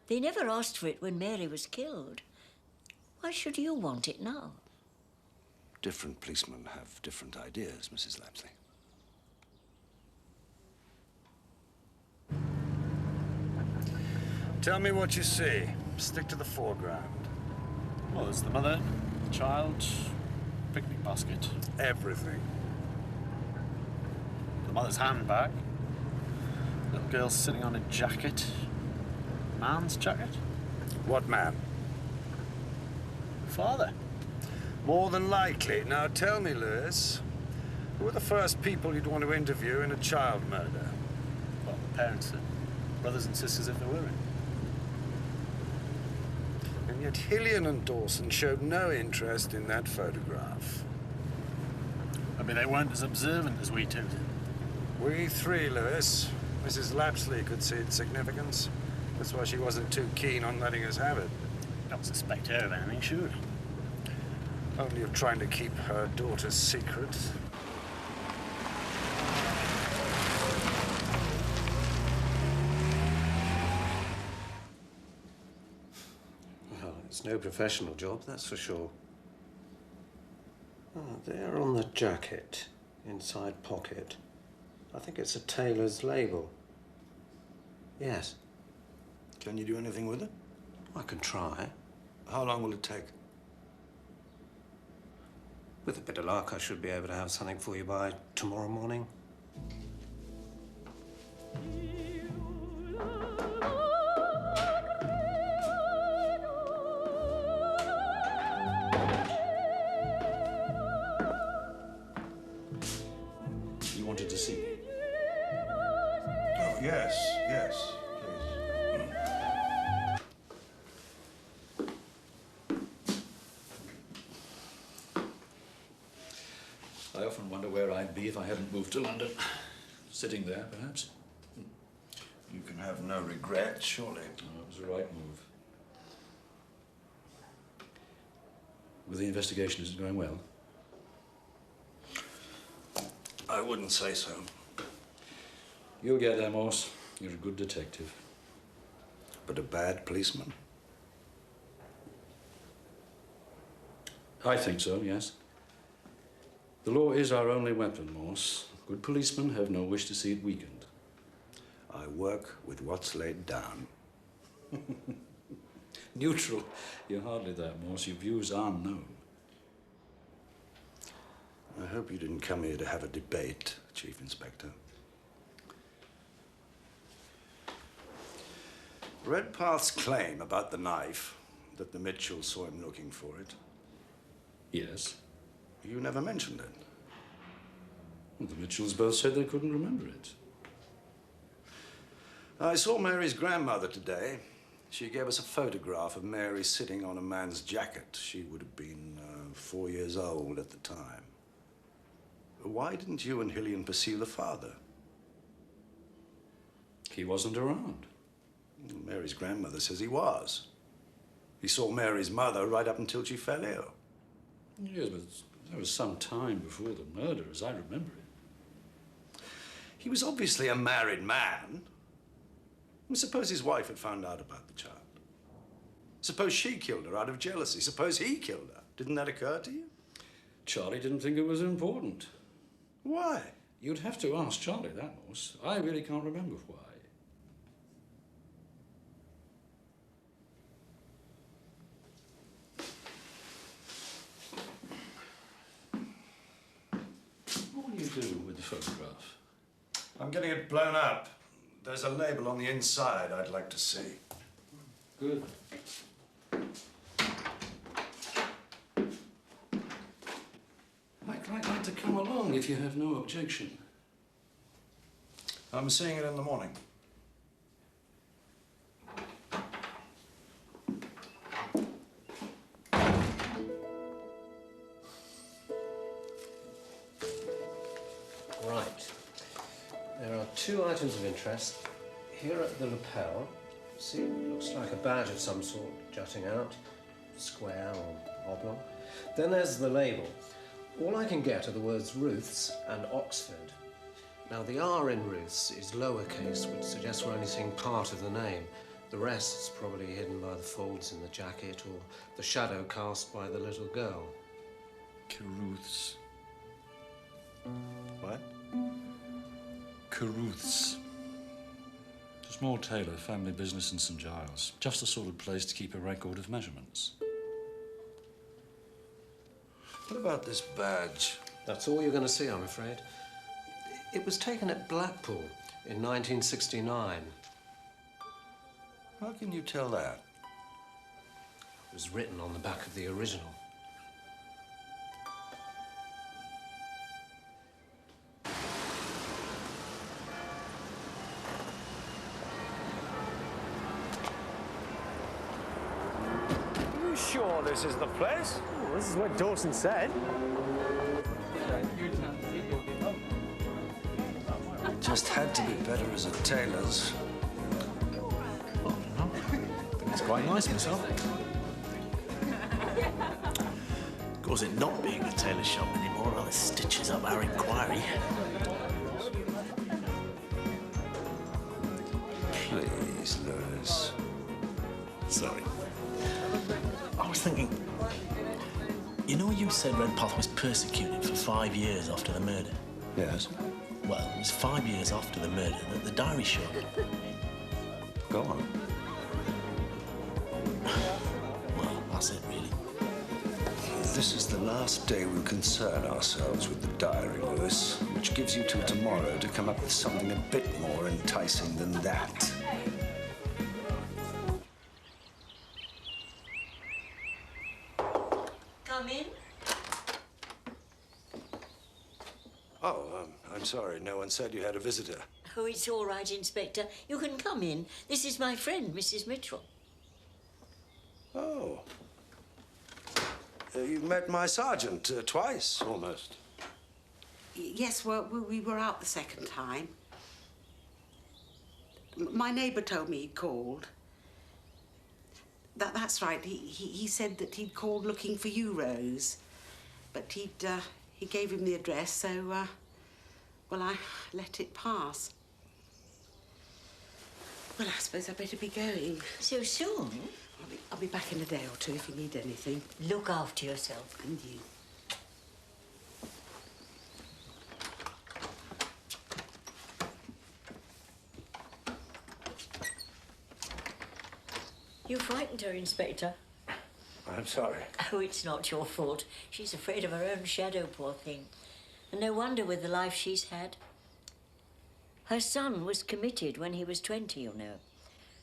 They never asked for it when Mary was killed. Why should you want it now? Different policemen have different ideas, Mrs. Lapsley. Tell me what you see. Stick to the foreground. Well, there's the mother, the child, picnic basket. Everything. The mother's handbag. Little girl sitting on a jacket. Man's jacket. What man? Father. More than likely. Now tell me, Lewis, who are the first people you'd want to interview in a child murder? Well, the parents, brothers and sisters if there were any. And yet Hillian and Dawson showed no interest in that photograph. Maybe they weren't as observant as we two did. We three, Lewis. Mrs. Lapsley could see its significance. That's why she wasn't too keen on letting us have it. Don't suspect her of anything, surely. Only of trying to keep her daughter's secret. Well, it's no professional job, that's for sure. Oh, there on the jacket, inside pocket. I think it's a tailor's label. Yes. Can you do anything with it? I can try. How long will it take? With a bit of luck, I should be able to have something for you by tomorrow morning. You wanted to see me? Oh, yes, yes, please. I often wonder where I'd be if I hadn't moved to London. Sitting there, perhaps. You can have no regrets, surely. Oh, it was the right move. With the investigation, is it going well? I wouldn't say so. You'll get there, Morse. You're a good detective. But a bad policeman? I think so, yes. The law is our only weapon, Morse. Good policemen have no wish to see it weakened. I work with what's laid down. Neutral. You're hardly that, Morse. Your views are known. I hope you didn't come here to have a debate, Chief Inspector. Redpath's claim about the knife, that the Mitchells saw him looking for it. Yes. You never mentioned it. Well, the Mitchells both said they couldn't remember it. I saw Mary's grandmother today. She gave us a photograph of Mary sitting on a man's jacket. She would have been 4 years old at the time. Why didn't you and Hillian pursue the father? He wasn't around. Mary's grandmother says he was. He saw Mary's mother right up until she fell ill. Yes, but that was some time before the murder, as I remember it. He was obviously a married man. Suppose his wife had found out about the child. Suppose she killed her out of jealousy. Suppose he killed her. Didn't that occur to you? Charlie didn't think it was important. Why? You'd have to ask Charlie that, Morse. I really can't remember why. What will you do with the photograph? I'm getting it blown up. There's a label on the inside I'd like to see. Good. I'd quite like to come along if you have no objection. I'm seeing it in the morning. Right. There are 2 items of interest. Here at the lapel, see, it looks like a badge of some sort jutting out, square or oblong. Then there's the label. All I can get are the words Ruth's and Oxford. Now, the R in Ruth's is lowercase, which suggests we're only seeing part of the name. The rest's probably hidden by the folds in the jacket or the shadow cast by the little girl. Caruth's. What? Caruth's. It's a small tailor, family business in St. Giles. Just the sort of place to keep a record of measurements. What about this badge? That's all you're going to see, I'm afraid. It was taken at Blackpool in 1969. How can you tell that? It was written on the back of the original. sure this is the place? Well, this is what Dawson said. Just had to be better as a tailor's. It's quite nice myself. Of course, it not being a tailor shop anymore rather stitches up our inquiry. Please, Lewis. Sorry. I was thinking, you know you said Redpath was persecuted for 5 years after the murder? Yes. Well, it was 5 years after the murder that the diary showed. Go on. Well, that's it, really. This is the last day we'll concern ourselves with the diary, Lewis, which gives you till tomorrow to come up with something a bit more enticing than that. Come in. Oh, I'm sorry. No one said you had a visitor. Oh, it's all right, Inspector. You can come in. This is my friend, Mrs. Mitchell. Oh. You've met my sergeant twice, almost. Yes, well, we were out the second time. My neighbour told me he'd called. That's right. He said that he'd called looking for you, Rose. But he gave him the address, so, well, I let it pass. Well, I suppose I'd better be going. So soon? I'll be back in a day or two if you need anything. Look after yourself. And you. You frightened her, Inspector. I'm sorry. Oh, it's not your fault. She's afraid of her own shadow, poor thing. And no wonder with the life she's had. Her son was committed when he was 20, you know.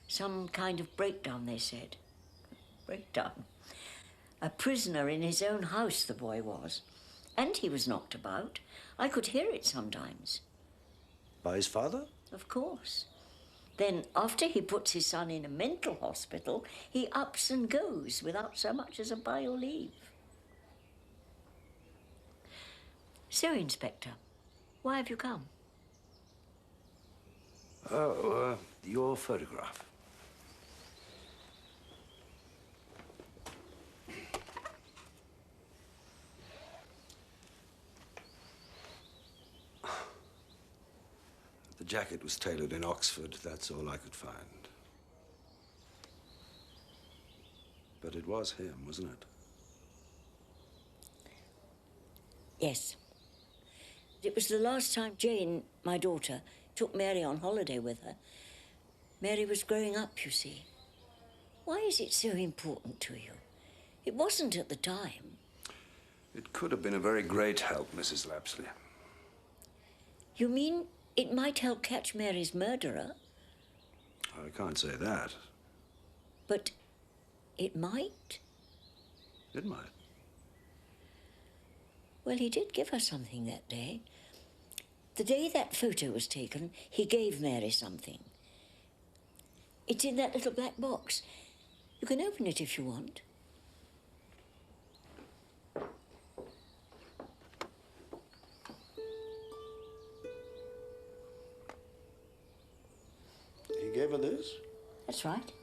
Some kind of breakdown, they said. Breakdown. A prisoner in his own house, the boy was. And he was knocked about. I could hear it sometimes. By his father? Of course. Then, after he puts his son in a mental hospital, he ups and goes without so much as a by or leave. So, Inspector, why have you come? Oh, your photograph. The jacket was tailored in Oxford. That's all I could find. But it was him, wasn't it? Yes. It was the last time Jane, my daughter, took Mary on holiday with her. Mary was growing up, you see. Why is it so important to you? It wasn't at the time. It could have been a very great help, Mrs. Lapsley. You mean it might help catch Mary's murderer? I can't say that. But it might? It might. Well, he did give her something that day. The day that photo was taken, he gave Mary something. It's in that little black box. You can open it if you want. He gave her this? That's right.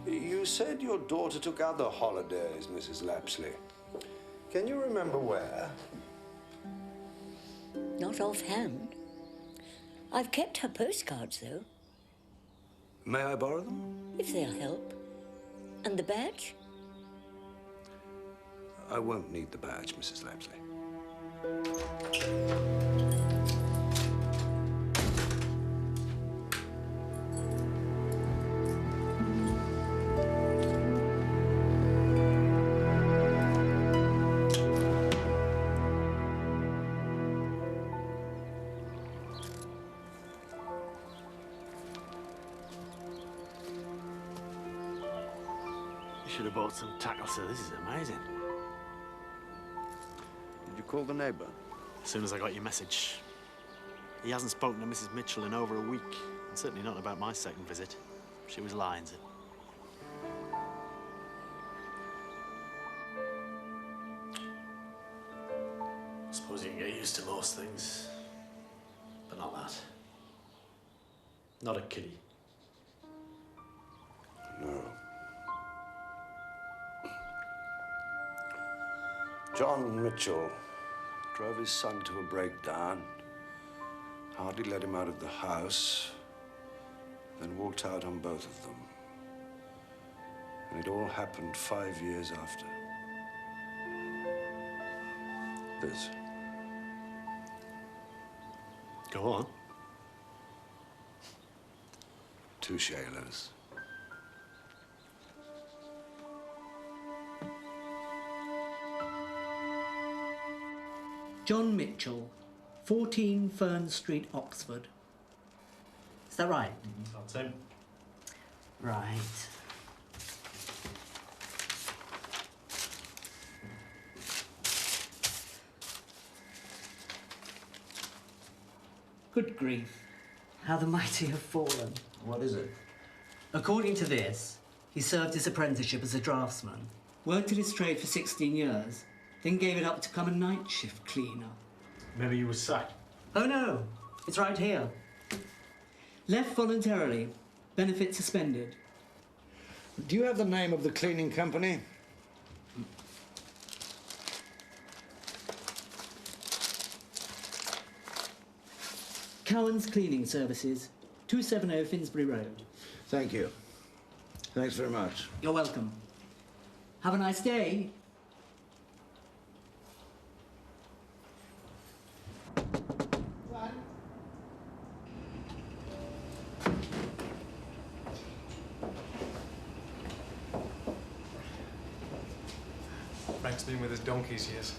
You said your daughter took other holidays, Mrs. Lapsley. Can you remember where? Not offhand. I've kept her postcards, though. May I borrow them? If they'll help. And the badge? I won't need the badge, Mrs. Lapsley. You should have bought some tackle, sir. This is amazing. Did you call the neighbour? As soon as I got your message. He hasn't spoken to Mrs. Mitchell in over a week. Certainly not about my second visit. She was lying. I suppose you can get used to most things, but not that. Not a kiddie. No. John Mitchell drove his son to a breakdown, hardly let him out of the house, then walked out on both of them. And it all happened 5 years after. This. Go on. 2 Shaylers. John Mitchell, 14 Fern Street, Oxford. Is that right? That's him. Right. Good grief. How the mighty have fallen. What is it? According to this, he served his apprenticeship as a draftsman, worked at his trade for 16 years, then gave it up to become a night shift cleaner. Maybe he was sacked. Oh no, it's right here. Left voluntarily, benefit suspended. Do you have the name of the cleaning company? Cowan's Cleaning Services, 270 Finsbury Road. Thank you. Thanks very much. You're welcome. Have a nice day. Frank's been with us donkey's years.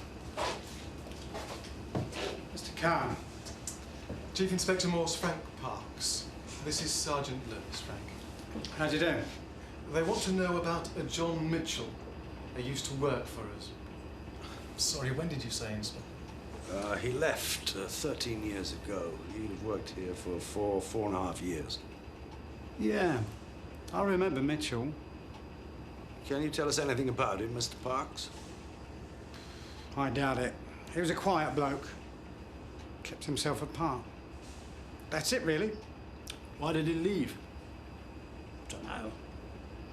Mr. Cowan. Chief Inspector Morse, Frank Parks. This is Sergeant Lewis, Frank. How do you do? They want to know about a John Mitchell. They used to work for us. Sorry, when did you say, Inspector? He left 13 years ago. He worked here for four and a half years. Yeah, I remember Mitchell. Can you tell us anything about him, Mr. Parks? I doubt it. He was a quiet bloke. Kept himself apart. That's it, really. Why did he leave? Don't know.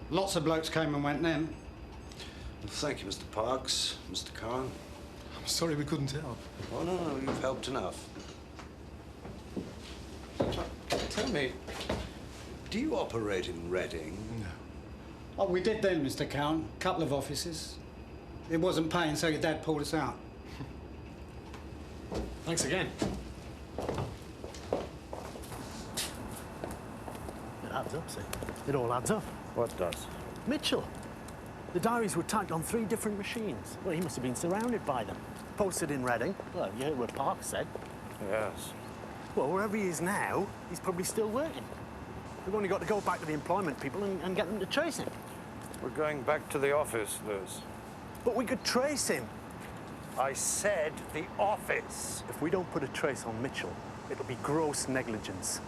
Lots of blokes came and went then. Well, thank you, Mr. Parks. Mr. Cowan. I'm sorry we couldn't help. Oh, no, you've helped enough. Tell me, do you operate in Reading? No. Oh, we did then, Mr. Cowan. Couple of offices. It wasn't paying, so your dad pulled us out. Thanks again. It adds up, see? It all adds up. What does? Mitchell. The diaries were tagged on 3 different machines. Well, he must have been surrounded by them. Posted in Reading. Well, you heard what Parks said. Yes. Well, wherever he is now, he's probably still working. We've only got to go back to the employment people and get them to trace him. We're going back to the office, Lewis. But we could trace him. I said the office. If we don't put a trace on Mitchell, it'll be gross negligence.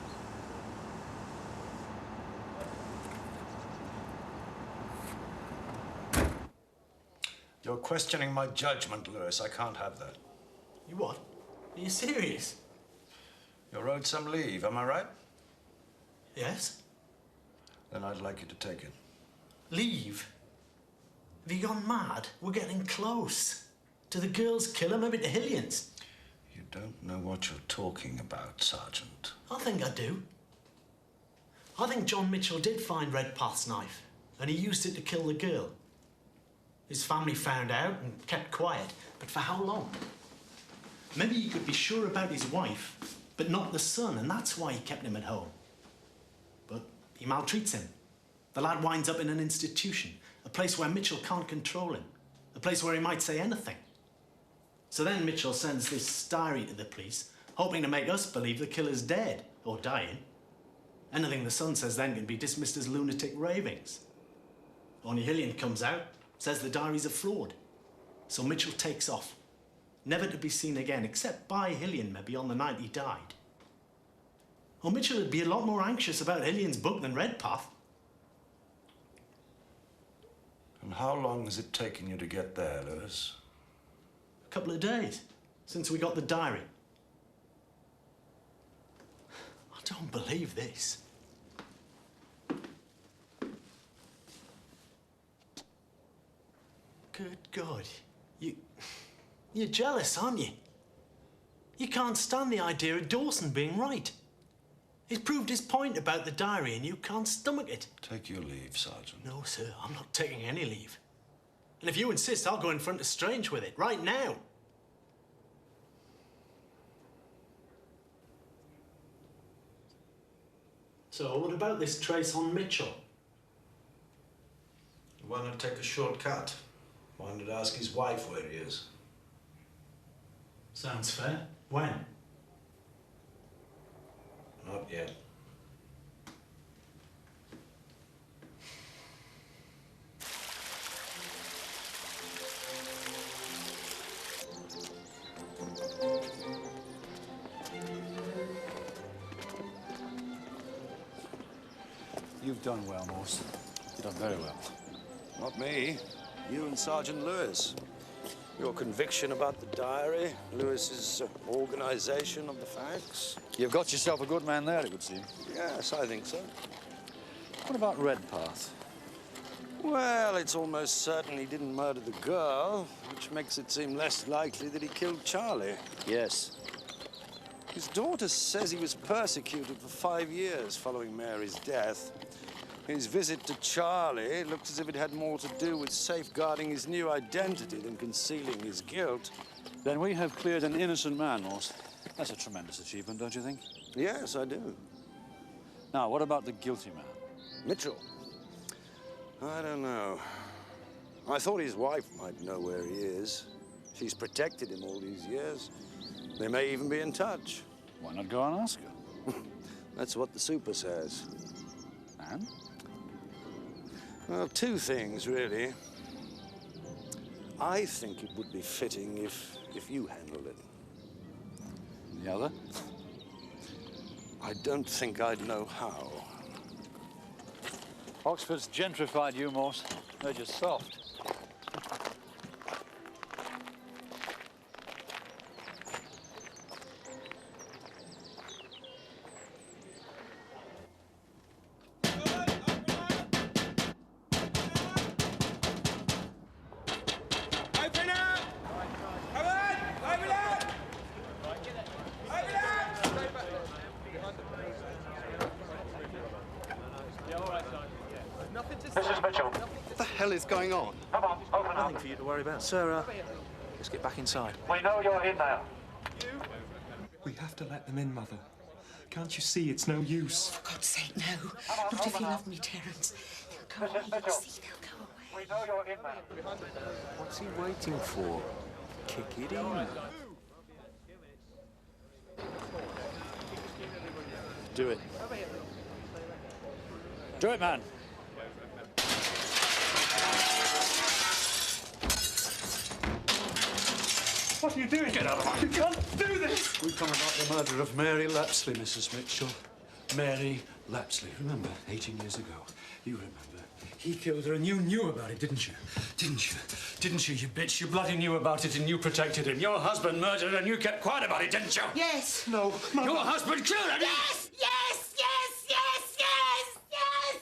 You're questioning my judgment, Lewis. I can't have that. You what? Are you serious? You're owed some leave, am I right? Yes. Then I'd like you to take it. Leave? Have you gone mad? We're getting close. To the girl's killer, maybe to Hillian's. You don't know what you're talking about, Sergeant. I think I do. I think John Mitchell did find Redpath's knife, and he used it to kill the girl. His family found out and kept quiet, but for how long? Maybe he could be sure about his wife, but not the son, and that's why he kept him at home. But he maltreats him. The lad winds up in an institution, a place where Mitchell can't control him, a place where he might say anything. So then Mitchell sends this diary to the police, hoping to make us believe the killer's dead or dying. Anything the son says then can be dismissed as lunatic ravings. Only Hillian comes out, says the diary's a fraud. So Mitchell takes off, never to be seen again, except by Hillian maybe on the night he died. Well, Mitchell would be a lot more anxious about Hillian's book than Redpath. And how long has it taken you to get there, Lewis? A couple of days, since we got the diary. I don't believe this. Good God. You're jealous, aren't you? You can't stand the idea of Dawson being right. He's proved his point about the diary and you can't stomach it. Take your leave, Sergeant. No, sir, I'm not taking any leave. And if you insist, I'll go in front of Strange with it, right now. So, what about this trace on Mitchell? Why not take a shortcut? Why not ask his wife where he is? Sounds fair. When? Not yet. You've done well, Morse. You've done very well. Not me. You and Sergeant Lewis. Your conviction about the diary, Lewis's organization of the facts. You've got yourself a good man there, it would seem. Yes, I think so. What about Redpath? Well, it's almost certain he didn't murder the girl, which makes it seem less likely that he killed Charlie. Yes. His daughter says he was persecuted for 5 years following Mary's death. His visit to Charlie looked as if it had more to do with safeguarding his new identity than concealing his guilt. Then we have cleared an innocent man, Morse. That's a tremendous achievement, don't you think? Yes, I do. Now, what about the guilty man? Mitchell? I don't know. I thought his wife might know where he is. She's protected him all these years. They may even be in touch. Why not go and ask her? That's what the super says. And? Well, two things, really. I think it would be fitting if you handled it. The other? I don't think I'd know how. Oxford's gentrified you, Morse. They're just soft. Mrs. Mitchell. What the hell is going on? Come on, open up. Nothing for you to worry about. Sir, let's get back inside. We know you're in there. We have to let them in, Mother. Can't you see it's no use? For God's sake, no. Not if you love me, Terence. They'll go away. You'll see, they'll go away. We know you're in there. What's he waiting for? Kick it in. Do it. Do it, man. What are you doing? Get out of You can't do this! We come about the murder of Mary Lapsley, Mrs. Mitchell. Mary Lapsley. Remember, 18 years ago. You remember. He killed her and you knew about it, didn't you? Didn't you? Didn't you, you bitch? You bloody knew about it and you protected him. Your husband murdered her and you kept quiet about it, didn't you? Yes. No, Mother. Your husband killed her. Yes, yes, yes, yes, yes, yes!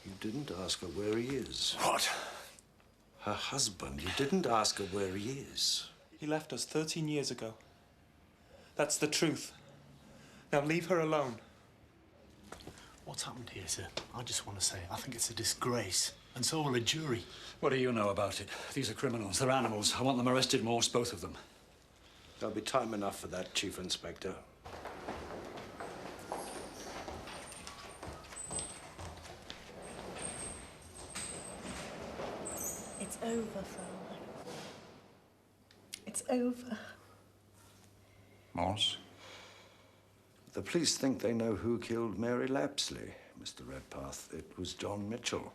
You didn't ask her where he is. What? Her husband. You didn't ask her where he is. He left us 13 years ago. That's the truth. Now leave her alone. What's happened here, sir? I just want to say I think it's a disgrace. And so will a jury. What do you know about it? These are criminals. They're animals. I want them arrested, Morse, both of them. There'll be time enough for that, Chief Inspector. It's over, Fräulein. It's over. Morse? The police think they know who killed Mary Lapsley, Mr. Redpath. It was John Mitchell.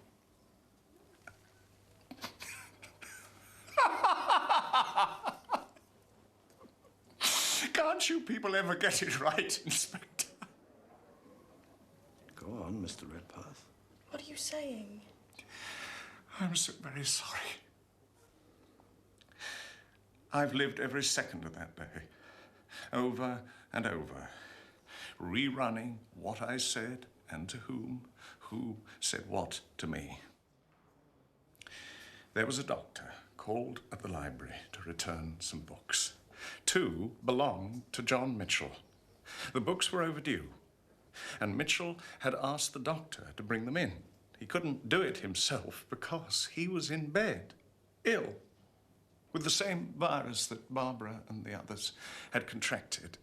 Can't you people ever get it right, Inspector? Go on, Mr. Redpath. What are you saying? I'm so very sorry. I've lived every second of that day, over and over, rerunning what I said and to whom, who said what to me. There was a doctor called at the library to return some books. 2 belonged to John Mitchell. The books were overdue, and Mitchell had asked the doctor to bring them in. He couldn't do it himself because he was in bed, ill, with the same virus that Barbara and the others had contracted.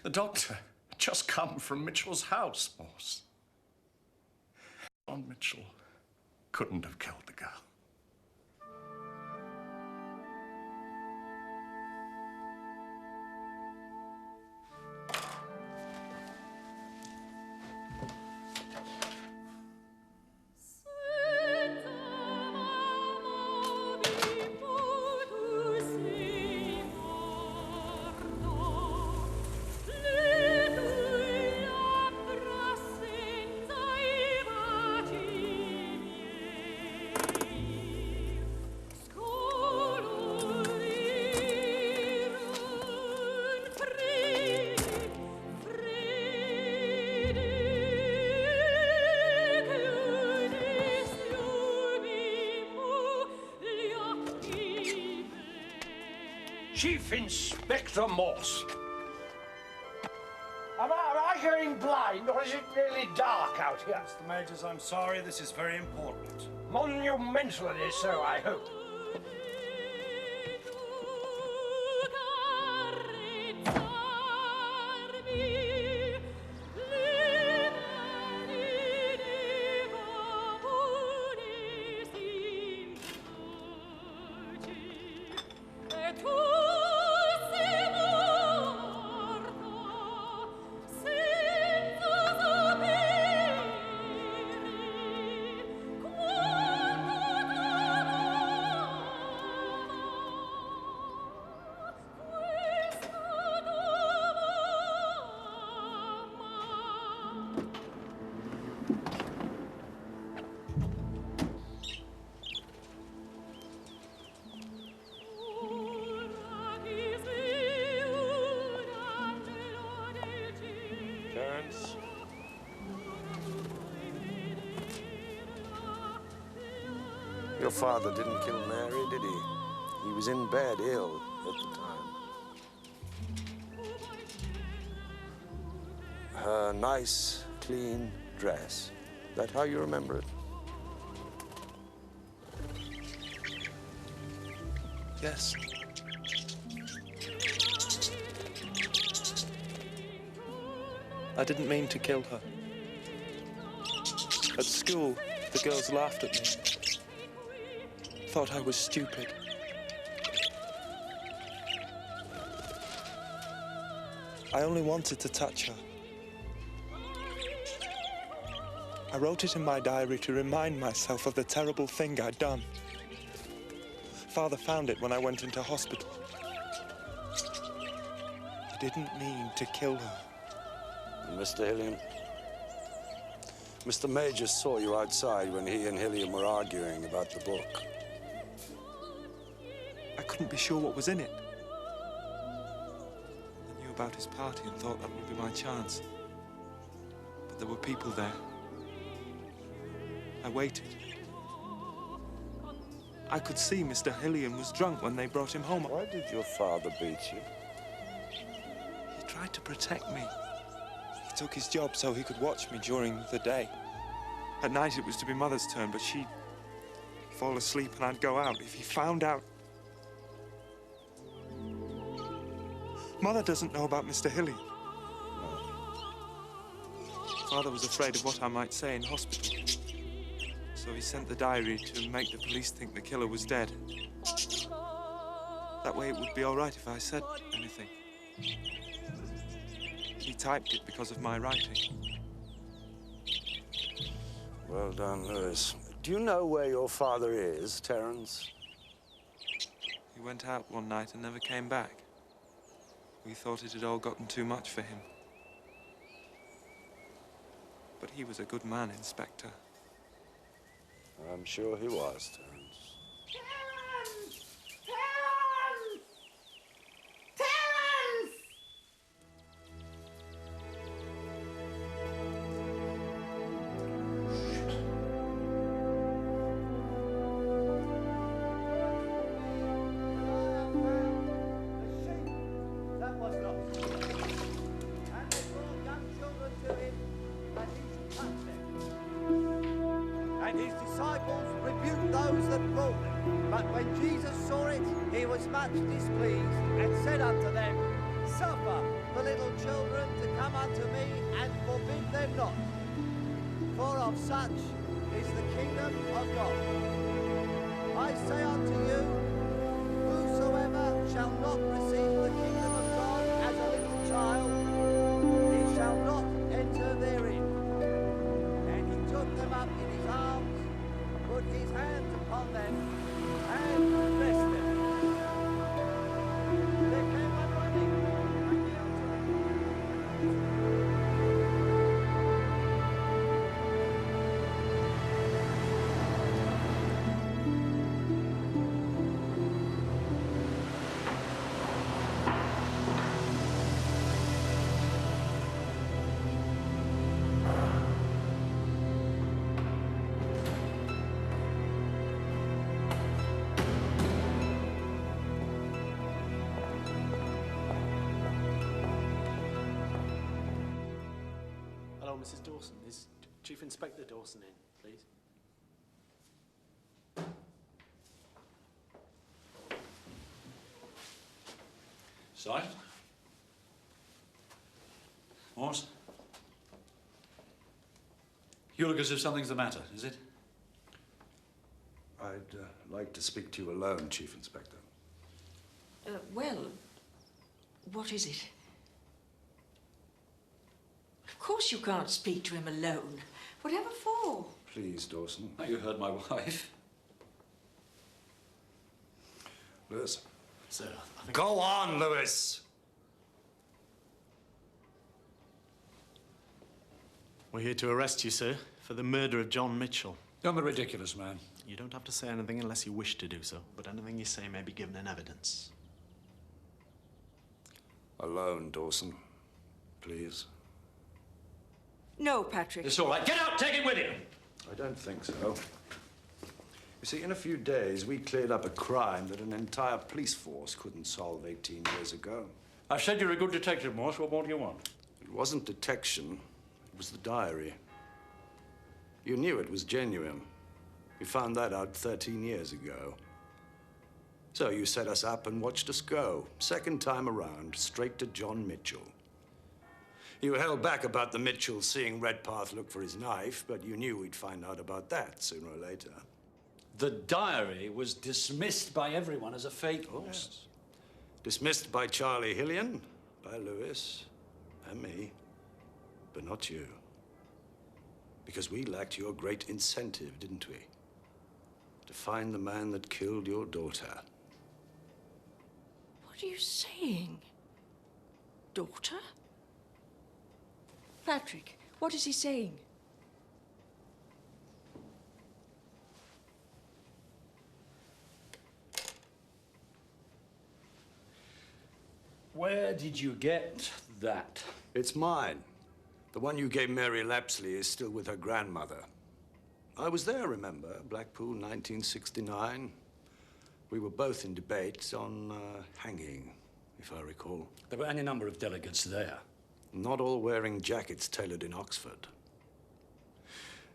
The doctor had just come from Mitchell's house, Morse. John Mitchell couldn't have killed the girl. Chief Inspector Morse. Am I going blind, or is it really dark out here? Mr. Majors, I'm sorry. This is very important. Monumentally so, I hope. Your father didn't kill Mary, did he? He was in bed, ill, at the time. Her nice, clean dress. That how you remember it? Yes. I didn't mean to kill her. At school, the girls laughed at me. Thought I was stupid. I only wanted to touch her. I wrote it in my diary to remind myself of the terrible thing I'd done. Father found it when I went into hospital. I didn't mean to kill her. Mr. Hilliam, Mr. Major saw you outside when he and Hilliam were arguing about the book. I couldn't be sure what was in it. I knew about his party and thought that would be my chance. But there were people there. I waited. I could see Mr. Hilliam was drunk when they brought him home. Why did your father beat you? He tried to protect me. He took his job so he could watch me during the day. At night it was to be Mother's turn, but she'd fall asleep and I'd go out. If he found out... Mother doesn't know about Mr. Hilliam. Father was afraid of what I might say in hospital. So he sent the diary to make the police think the killer was dead. That way it would be all right if I said anything. He typed it because of my writing. Well done, Lewis. Do you know where your father is, Terence? He went out one night and never came back. We thought it had all gotten too much for him. But he was a good man, Inspector. I'm sure he was, Terence. And his disciples rebuked those that brought them. But when Jesus saw it, he was much displeased, and said unto them, Suffer the little children to come unto me, and forbid them not. For of such is the kingdom of God. I say unto you, whosoever shall not receive the kingdom of God as a little child, he shall not enter therein. And he took them up in his arms, put his hands upon them, and blessed them. There came one running, and he Hello, Mrs. Dawson. Is Chief Inspector Dawson in, please? Sergeant? Morse? You look as if something's the matter, is it? I'd like to speak to you alone, Chief Inspector. Well, what is it? Of course you can't speak to him alone. Whatever for? Please, Dawson. Now, you heard my wife. Lewis. Sir, I think... Go on, Lewis! We're here to arrest you, sir, for the murder of John Mitchell. You're the ridiculous man. You don't have to say anything unless you wish to do so, but anything you say may be given in evidence. Alone, Dawson. Please. No, Patrick. It's all right. Get out! Take him with you! I don't think so. You see, in a few days, we cleared up a crime that an entire police force couldn't solve 18 years ago. I've said you're a good detective, Morse. What more do you want? It wasn't detection. It was the diary. You knew it was genuine. You found that out 13 years ago. So you set us up and watched us go. Second time around, straight to John Mitchell. You held back about the Mitchells seeing Redpath look for his knife, but you knew we'd find out about that sooner or later. The diary was dismissed by everyone as a fake, Morse. Yes. Dismissed by Charlie Hillian, by Lewis, and me, but not you. Because we lacked your great incentive, didn't we? To find the man that killed your daughter. What are you saying? Daughter? Patrick, what is he saying? Where did you get that? It's mine. The one you gave Mary Lapsley is still with her grandmother. I was there, remember? Blackpool, 1969. We were both in debate on hanging, if I recall. There were any number of delegates there. Not all wearing jackets tailored in Oxford.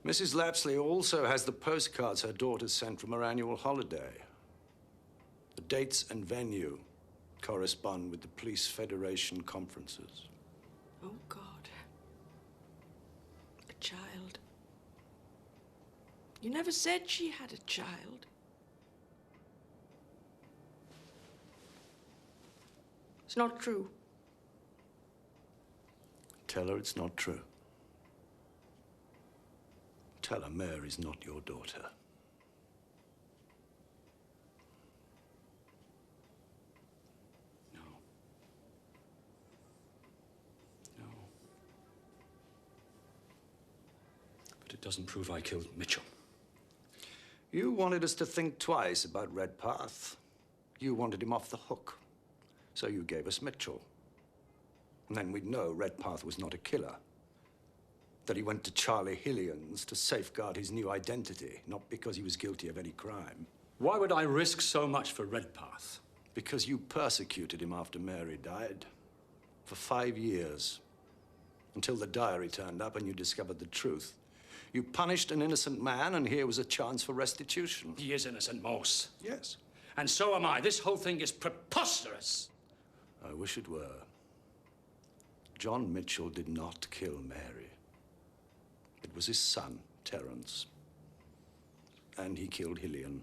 Mrs. Lapsley also has the postcards her daughter sent from her annual holiday. The dates and venue correspond with the Police Federation conferences. Oh, God. A child. You never said she had a child. It's not true. Tell her it's not true. tell her Mary's not your daughter. No. No. But it doesn't prove I killed Mitchell. You wanted us to think twice about Redpath. You wanted him off the hook. So you gave us Mitchell. And then we'd know Redpath was not a killer. That he went to Charlie Hillian's to safeguard his new identity, not because he was guilty of any crime. Why would I risk so much for Redpath? Because you persecuted him after Mary died. For 5 years. Until the diary turned up and you discovered the truth. You punished an innocent man, and here was a chance for restitution. He is innocent, Morse. Yes. And so am I. This whole thing is preposterous. I wish it were. John Mitchell did not kill Mary. It was his son, Terence. And he killed Hillian.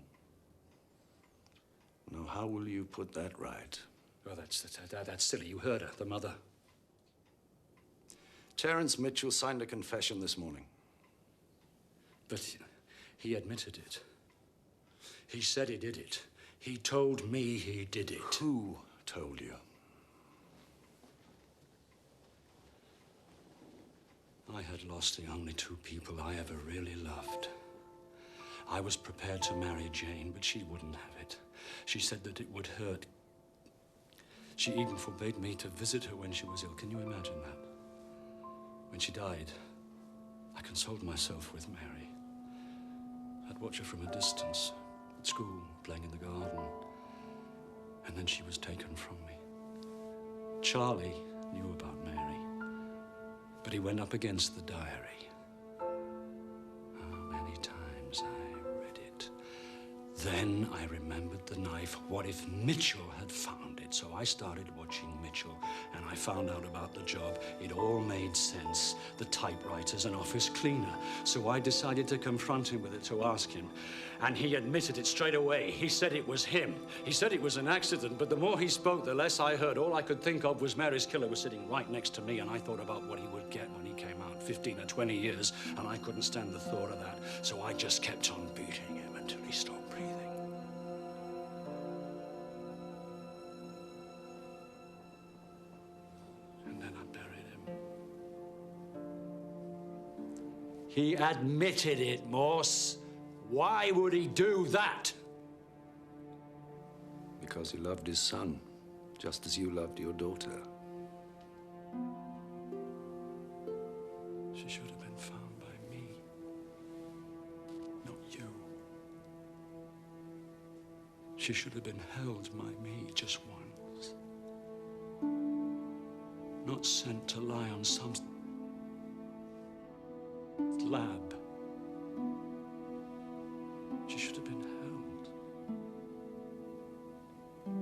Now, how will you put that right? Well, that's silly. You heard her, the mother. Terence Mitchell signed a confession this morning. But he admitted it. He said he did it. He told me he did it. Who told you? I had lost the only two people I ever really loved. I was prepared to marry Jane, but she wouldn't have it. She said that it would hurt. She even forbade me to visit her when she was ill. Can you imagine that? When she died, I consoled myself with Mary. I'd watch her from a distance, at school, playing in the garden. And then she was taken from me. Charlie knew about Mary, but he went up against the diary. How many times I read it. Then I remembered the knife. What if Mitchell had found it? So I started watching Mitchell, and I found out about the job. It all made sense. The typewriter's an office cleaner. So I decided to confront him with it, to ask him. And he admitted it straight away. He said it was him. He said it was an accident, but the more he spoke, the less I heard. All I could think of was Mary's killer was sitting right next to me, and I thought about what he would get when he came out, 15 or 20 years, and I couldn't stand the thought of that. So I just kept on beating him until he stopped breathing. And then I buried him. He admitted it, Morse. Why would he do that? Because he loved his son, just as you loved your daughter. She should have been found by me, not you. She should have been held by me just once. Not sent to lie on some lab. She should have been held.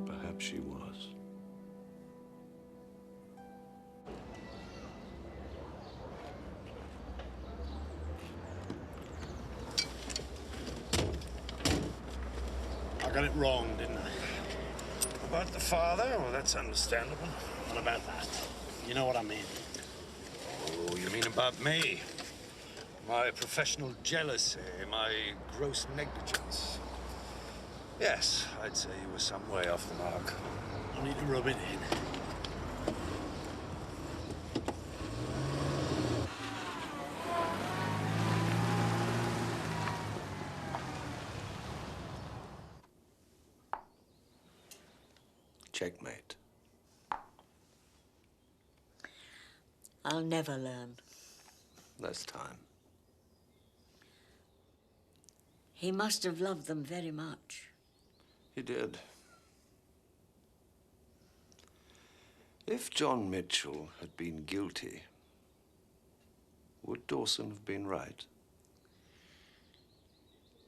Perhaps she was. I got it wrong, didn't I? About the father? Well, that's understandable. What about that? You know what I mean. Oh, you mean about me? My professional jealousy, my gross negligence. Yes, I'd say you were some way off the mark. I need to rub it in. Checkmate. I'll never learn. Less time. He must have loved them very much. He did. If John Mitchell had been guilty, would Dawson have been right?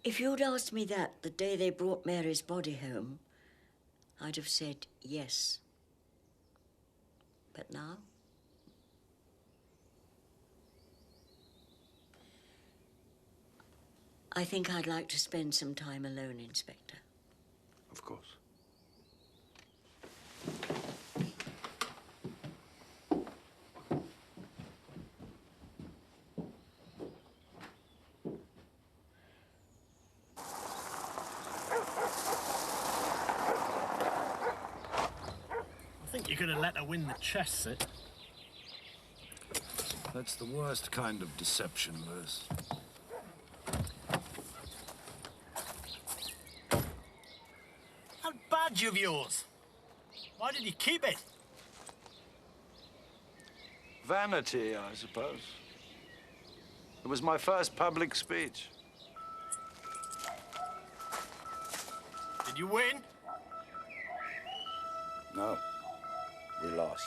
If you'd asked me that the day they brought Mary's body home, I'd have said yes. But now? I think I'd like to spend some time alone, Inspector. Of course. You could have let her win the chess set. That's the worst kind of deception, Lewis. That badge of yours. Why did you keep it? Vanity, I suppose. It was my first public speech. Did you win? No, we lost.